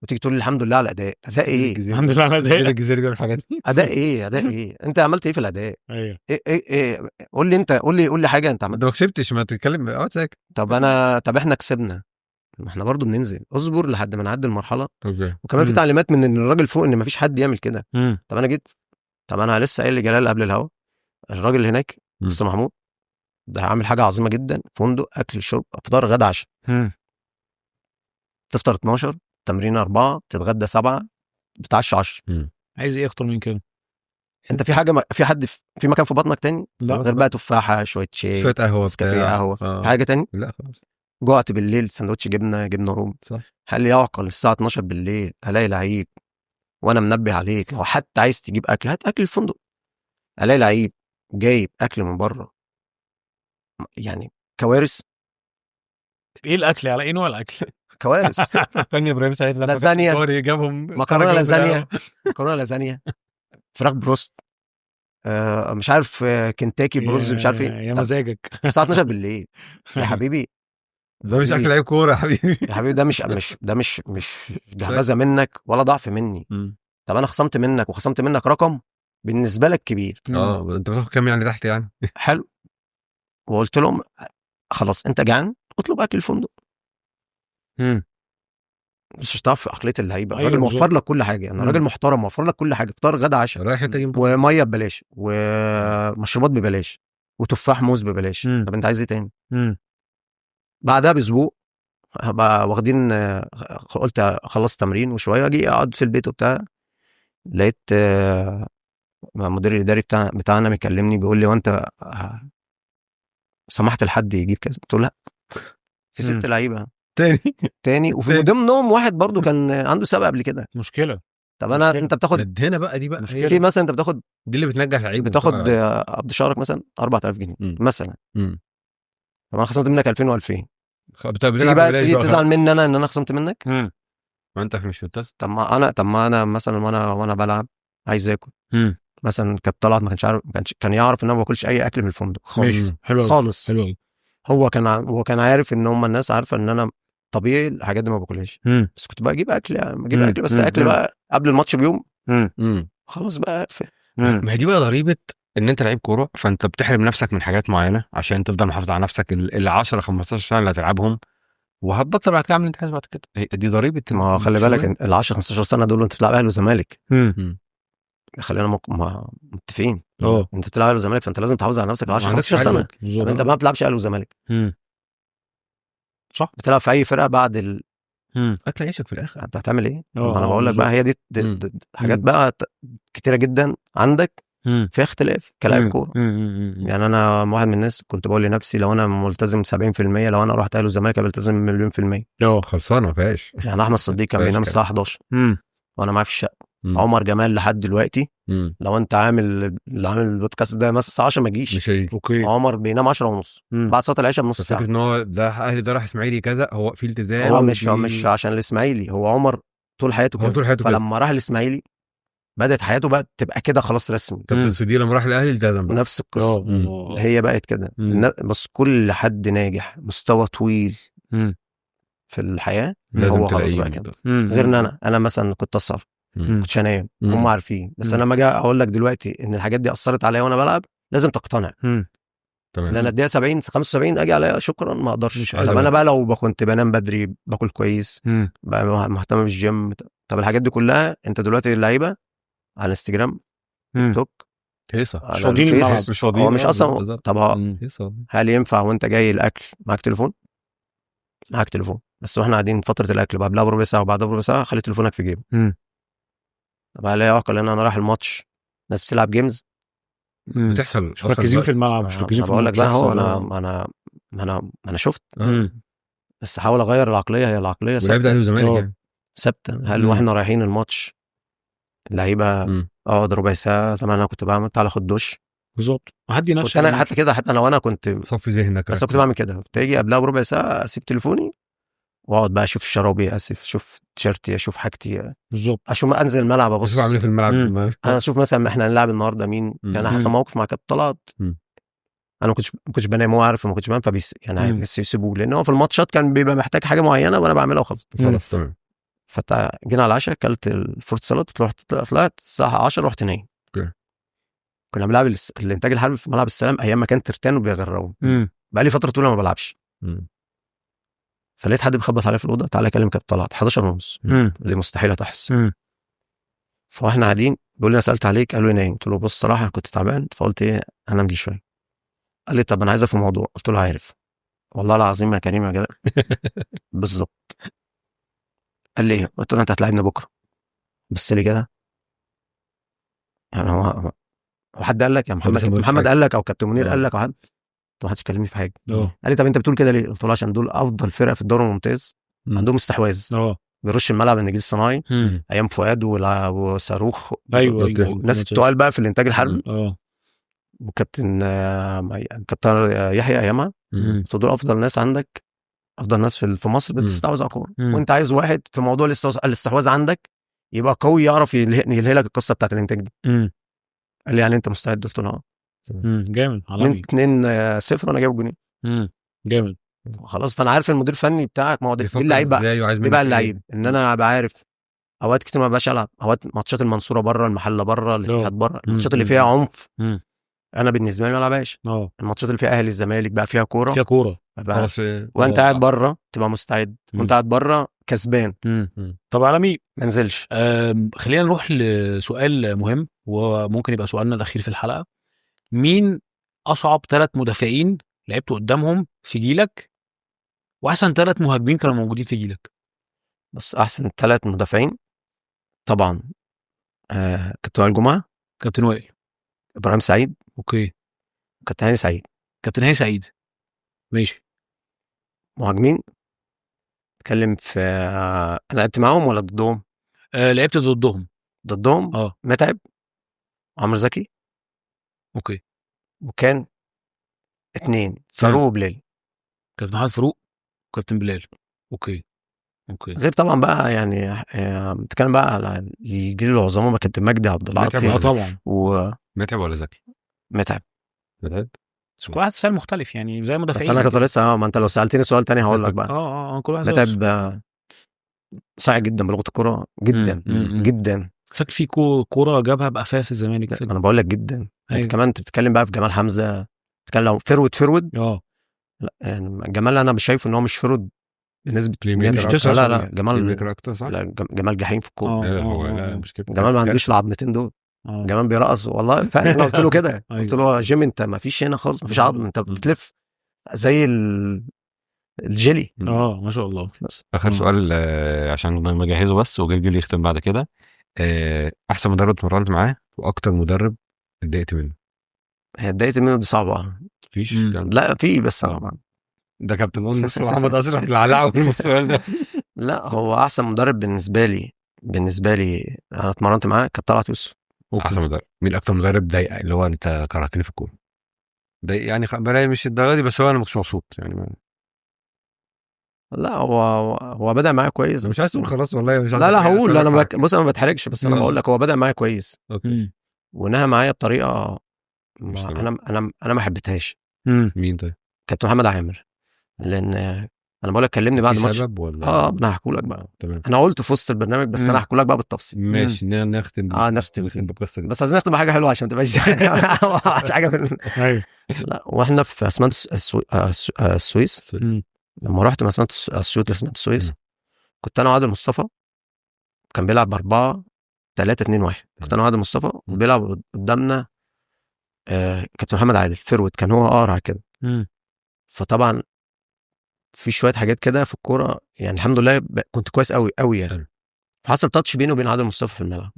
وتيجي تقول لي الحمد لله على الاداء. اداء ايه؟ الحمد لله على الأداء. الجزيرة بيعمل الحاجات دي. اداء ايه؟ اداء ايه؟ انت عملت ايه في الاداء؟ ايوه ايه قول لي انت، قول لي حاجه انت انت عملت. ما كسبتش، ما تتكلم ساكت. طب احنا كسبنا، ما احنا برضو بننزل، اصبر لحد ما نعدي المرحله. اوكي وكمان في مم. تعليمات من ان الراجل فوق ان مفيش حد يعمل كده. مم. طب انا جيت، طب انا لسه قايل لجلال قبل الهوا، الراجل اللي هناك مم. بس محمود ده عامل حاجه عظيمه جدا، فندق اكل شرب فطار غدا عشاء، مم. تفطر 12 تمرين 4 تتغدى 7 بتعشى 10. عايز ايه اكتر من كده؟ انت في حاجه في حد في مكان في بطنك تاني لا غير بقى تفاحه شويه شاي شويه قهوه نسكافيه بتاع قهوه في حاجه تاني؟ لا خلاص جوعت بالليل سندوتش جبنه روم. صح. هل يعقل الساعه 12 بالليل الاقي لعيب وانا منبه عليك لو حتى عايز تجيب اكل هات اكل الفندق، الاقي لعيب جايب اكل من بره؟ يعني كوارث ايه الاكل؟ على ايه نوع الاكل؟ كوارث. تاني ابراهيم سعيد لما لازانيا. كوري جابهم مكرونه لازانيا، مكرونه لازانيا، فراخ بروست، مش عارف كنتاكي برز مش عارف ايه. يا طب مزاجك. الساعه 12 بالليل يا حبيبي، ده مش اكل لعيب كوره يا حبيبي. يا حبيبي ده مش جهبذه منك ولا ضعف مني. طب انا خصمت منك رقم بالنسبه لك كبير، انت بتاخد كام يعني تحت يعني؟ حلو. وقلت لهم خلاص انت جعان اطلب اكل الفندق. مم. مش هتعرف عقليه اللعيبه. أيوة الراجل موفر بالظبط. لك كل حاجه، انا راجل محترم موفر لك كل حاجه، فطار غدا عشاء رايح انت جيب وميه ببلاش ومشروبات ببلاش وتفاح موز ببلاش. مم. طب انت عايز ايه تاني؟ مم. بعدها باسبوع هبقى واخدين قلت خلصت تمرين وشويه اجي اقعد في البيت وبتاع، لقيت المدير الاداري بتاعنا مكلمني بيقول لي وانت سمحت لحد يجيب كذا؟ قلت له لا، في 6 لعيبه تاني وفي ضمنهم واحد برضو كان عنده سبق قبل كده. مشكله. طب انا انت بتاخد هنا بقى دي بقى سي مثلا انت بتاخد دي اللي بتنجح لعيب، بتاخد قبض شهرك مثلا 4000 جنيه مثلا. طب انا خصمت منك 2000 و2000، تيجي بقى تيجي تزعل مني انا ان انا خصمت منك؟ ما انت مش ملتزم. طب ما انا مثلا وانا بلعب عايز اكل مثلا، كابتن طلعت ما كانش عارف، كان يعرف ان انا ما باكلش اي اكل من الفندق خالص خالص. حلو. هو كان عارف ان هم الناس عارفه ان انا طبيعي الحاجات دي ما باكلهاش، بس كنت بقى اجيب اكل يعني بجيب اكل، بس اكل بقى قبل الماتش بيوم خلاص بقى ما هي دي بقى ضريبه ان انت لعيب كوره، فانت بتحرم نفسك من حاجات معينه عشان تفضل محافظ على نفسك ال 10 15 سنه اللي هتلعبهم، وهتبطل بعد كده تعمل انت بعد كده. دي ضريبه. ما خلي بالك ال 10 15 سنه دول انت بتلعب اهلي وزمالك، خلينا متفقين. انت بتلعب اهلي وزمالك فانت لازم تحافظ على نفسك 10 15 سنه. طب انت ما بتلعبش اهلي وزمالك، صح، بتلعب في اي فرقه بعد اكل عيشك في الاخر انت هتعمل ايه؟ انا بقول لك بقى هي دي حاجات بقى كتيره جدا عندك في اختلاف كلاعب كوره. يعني انا واحد من الناس كنت بقول لنفسي لو انا ملتزم 70%، لو انا رحت اهلي والزمالك بلتزم مليون في المية. خلصانه ما فيهاش. يعني احمد صديق كان بينام الساعه 11 وانا معاه في الشقه. عمر جمال لحد دلوقتي لو انت عامل البودكاست ده مثلا الساعه 10 ما جيش. اوكي. عمر بينام 10 ونص بعد صلاه العشاء بنص ساعه. فكره ان هو ده اهلي ده راح اسماعيلي كذا، هو في التزام. هو مش عشان الاسماعيلي، هو عمر طول حياته كده. فلما راح الاسماعيلي بدأت حياته بقى تبقى كده خلاص رسمي. كابتن سودي لما راح الاهلي التزم نفس القصه. هي بقت كده. بس كل حد ناجح مستوى طويل في الحياه هو خلاص بقى كده. غيرنا انا مثلا كنت اسهر، كنت انام، هم عارفين. بس انا لما اجي اقول لك دلوقتي ان الحاجات دي اثرت عليا وانا بلعب لازم تقتنع. لان اديها 70 75 اجي عليا شكرا ما اقدرش. طب انا بقى لو كنت بنام بدري باكل كويس بقى مهتم بالجيم، طب الحاجات دي كلها انت دلوقتي اللعيبه على انستجرام تيك توك مش فاضيين الملعب، مش فاضيين. هو مش اصلا. طب هل ينفع وانت جاي الاكل معاك تليفون؟ معاك تليفون، بس واحنا قاعدين فتره الاكل قبلها بربع ساعه وبعدها بربع ساعه خلي تليفونك في جيبك. طب هل يعقل ان انا رايح الماتش ناس بتلعب جيمز؟ بتحصل مش مركزين في الملعب، مش مركزين في بقول لك بقى هو انا شفت بس بس حاول اغير العقليه. هي العقليه ثابته. هل واحنا رايحين الماتش اللعيبه اقعد ربع ساعه زي ما انا كنت بعمل تعالى خد دش بالظبط وهدي نفسك. انا حتى كده، حتى انا وانا كنت صفي ذهنك، بس كنت بعمل كده. تيجي قبلها بربع ساعه اسيب تليفوني واقعد بقى اشوف شرابي، اشوف تيشيرتي، اشوف حاجتي، بالظبط. اشوف انزل الملعب ابص بص عامل ايه في الملعب. انا اشوف مثلا احنا هنلعب النهارده مين. يعني حصل موقف مع كابتن طلعت، مم. انا ما كنتش بنام، هو عارف ما كنتش بنام، يعني مم. عادي يسيبوه، لان هو في الماتشات كان بيبقى محتاج حاجه معينه وانا بعملها وخلاص. خلاص تمام. جينا على العشاء، اكلت الفروت سالاد، طلعت الساعه 10 رحت نايم. اوكي. كنا بنلعب الانتاج الحربي في ملعب السلام ايام ما كان ترتان وبيغرقوا. بقى لي فتره طويله ما بلعبش. فلقيت حد بيخبط عليا في الاوضه، تعالى كلم كابتن طلعت 11:30. دي مستحيل تحصل. فاحنا قاعدين، بيقول لي انا سالت عليك، قالوا لي نايم. قلت له بص صراحه انا كنت تعبان، فقلت ايه انام لي شويه. قال لي طب انا عايزك في موضوع. قلت له عارف. والله العظيم يا كريم يا جلال بالظبط. قال لي ايه؟ قلت له انت هتلاعبنا بكره. بس لي كده يعني، هو حد قال لك يا محمد؟ كابتن محمد قال لك او كابتن منير قال لك؟ وحد ما حدش كلمني في حاجه. قال لي طب انت بتقول كده ليه؟ قلت له عشان دول افضل فرقه في الدوري الممتاز، عندهم استحواذ، بيرش الملعب النجيل الصناعي ايام فؤاد وصاروخ. ايوه الناس التقال بقى في الانتاج الحربي. وكابتن يحيى ايامها. دول افضل ناس عندك، افضل ناس في مصر بتستحوذ على الكوره، وانت عايز واحد في موضوع الاستحواذ عندك يبقى قوي، يعرف يلهي لك القصه بتاعت الانتاج دي. قال لي يعني انت مستعد؟ قلت له اه. جامد. من 2-0 وانا جايب جونين. جامد. خلاص، فانا عارف المدير الفني بتاعك، ما هو دي اللعيب بقى، دي بقى اللعيب ان انا ابقى عارف. اوقات كتير ما بقاش العب، اوقات ماتشات المنصوره بره، المحله بره، الاتحاد بره، الماتشات اللي فيها عنف انا بالنسبه لي ما العبهاش. الماتشات اللي فيها اهلي الزمالك بقى فيها كوره خلاص، وانت قاعد بره تبقى مستعد، وانت قاعد بره كسبان. طب على مين ما نزلش. خلينا نروح لسؤال مهم، وممكن يبقى سؤالنا الاخير في الحلقه. مين اصعب 3 مدافعين لعبتوا قدامهم في جيلك، واحسن 3 مهاجمين كانوا موجودين في جيلك؟ بس احسن 3 مدافعين طبعا كابتن وائل جمعه، كابتن وائل، ابراهيم سعيد، اوكي، كابتن هاني سعيد. كابتن هاني سعيد ماشي. مهاجمين اتكلم في انا لعبت معاهم ولا ضدهم؟ لعبت ضدهم. متعب، عمرو زكي، اوكي. وكان 2 فاروق وبلال. كابتن محمد فاروق وكابتن بلال. اوكي. غير طبعا بقى يعني بتتكلم بقى على الجيل العظماء، ما كابتن مجدي عبد العاطي طبعا. متعب ولا زكي؟ متعب. كل واحد سؤال مختلف يعني زي مدافعين. بس انا كنت لسه ما انت لو سالتني سؤال تاني هقول لك بقى. كل واحد متعب صعب جدا بلغه الكوره جدا. جدا. فاكر في كوره جابها بقفاه في الزمالك. انا بقول لك جدا. انت كمان انت بتتكلم بقى في جمال حمزه، بتتكلم لو فرود لا يعني جمال انا مش شايفه ان هو مش فرود بنسبه مش لا جمال اكتر صح؟ لا جمال جحيم في الكوره. لا مش كده. جمال ما عندوش العظمتين دول. جمال بيرقص والله فعلا. انا قلت له كده قلت له جيم انت ما فيش هنا خالص، ما فيش عظم، انت بتلف زي الجيلي. ما شاء الله. بس اخر سؤال عشان نجهزه بس وجلجل يختم بعد كده. احسن مدرب اتمرنت معاه واكتر مدرب اتضايقت منه؟ هي اتضايقت منه دي صعبه. مفيش لا في بس طبعا ده كابتن مصر محمد اشرف اللي علقه السؤال ده. لا هو احسن مدرب بالنسبه لي انا اتمرنت معاه كان طلعت يوسف. احسن مدرب. مين اكتر مدرب ضايق اللي هو انت كرهتني في الكوره؟ ضايق يعني بلاقي مش الدرجه دي، بس هو انا مش مبسوط يعني لا هو بدا معايا كويس. مش عايز تقول خلاص والله مش عايز. لا هقول انا بص انا ما بتحرجش، بس انا بقول لك هو بدا معايا كويس ونهى معايا بطريقه انا ما حبيتهاش. مين طيب؟ كابتن محمد عامر. لان انا بقول لك كلمني بعد الماتش. انا هحكوا لك بقى. تمام. انا قلت في وسط البرنامج بس انا هحكوا لك بقى بالتفصيل. ماشي نختم بس عايزين نختم بحاجه حلوه عشان ما تبقاش حاجه ايوه. لا واحنا في اسمنت السويس لما رحت اسمنت السويس كنت انا وعادل مصطفى، كان بيلعب 4-3-2-1. كنت انا وعادل مصطفى وبيلعب قدامنا كابتن محمد عادل فيرود، كان هو اقرع كده. فطبعا في شويه حاجات كده في الكوره يعني الحمد لله كنت كويس قوي يعني. حصل تاتش بينه وبين عادل مصطفى في الملعب،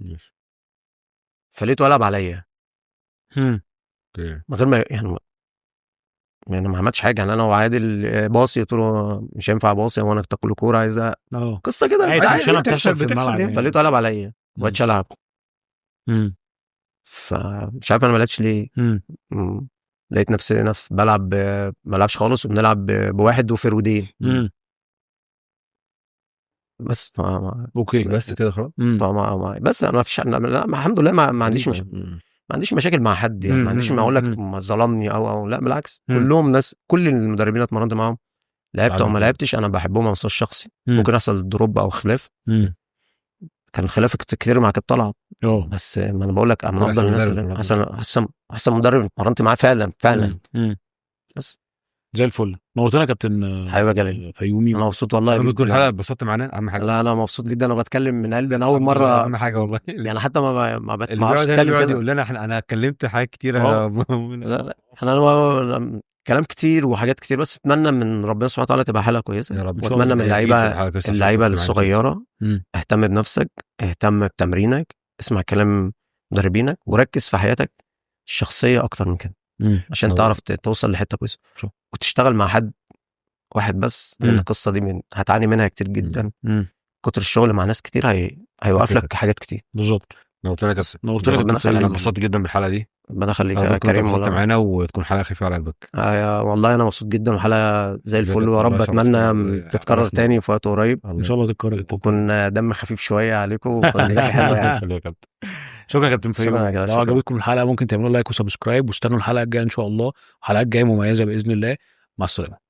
فلقيته قلب عليا من غير ما يعني ما عملتش حاجه يعني. انا وعادل باصي قلت له مش هينفع باصي وانا تاكل كوره عايزه قصه كده عشان بتحصل في الملعب. فلقيته قلب عليا وبقيتش العب. فمش عارف انا ما لعبتش ليه. لقيت نفسي بلعب ما لعبش خالص وبنلعب بواحد وفرودين. بس اوكي بس كده خلاص. بس انا ما فيش الحمد لله ما عنديش ما عنديش مشاكل مع حد يعني، ما عنديش ما اقول لك ما ظلمني او لا بالعكس، كلهم ناس، كل المدربين اللي اتمرنت معاهم لعبت او ما لعبتش انا بحبهم على المستوى الشخصي. ممكن يحصل دروب او خلاف، كان خلاف كتير مع كابتن طلعت، بس ما انا بقول لك انا من افضل الناس اللي احسن مدرب اتمرنت معاه فعلا. بس زي الفل. نورتنا يا كابتن حبيبي جلال فيومي. انا مبسوط والله جدا. كل حلقه اتبسطت معانا اهم حاجه. لا انا مبسوط جدا وبتكلم من قلبي، انا اول مره اهم حاجه والله يعني، حتى ما بعرفش اتكلم اتكلم كده. يقول لنا انا اتكلمت حاجات كتيره. لا انا كلام كتير وحاجات كتير، بس اتمنى من ربنا سبحانه وتعالى تبقى حلقه كويسه. يا رب. واتمنى من اللعيبه الصغيره اهتم بنفسك، اهتم بتمرينك، اسمع كلام مدربينك، وركز في حياتك الشخصيه اكتر من كده عشان تعرف توصل لحته كويسه، وتشتغل مع حد واحد بس، لان القصه دي هتعاني منها كتير جدا. كتر الشغل مع ناس كتير هيوقف لك حاجات كتير. بالظبط. نورتنا يا كابتن. انا انبسطت جدا بالحلقه دي. ربنا يخليك يا كريم والله معانا، وتكون حلقه خفيفه على قلبك. والله انا مبسوط جدا، وحلقه زي الفل، ويا رب اتمنى تتكرر تاني في وقت قريب ان شاء الله تتكرر، وكون دم خفيف شويه عليكم وكون حلوه يعني. شكرا يا كابتن فيومي. لو عجبتكم الحلقه ممكن تعملوا لايك وسبسكرايب، واستنوا الحلقه الجايه ان شاء الله، حلقات جايه مميزه باذن الله. مع السلامه.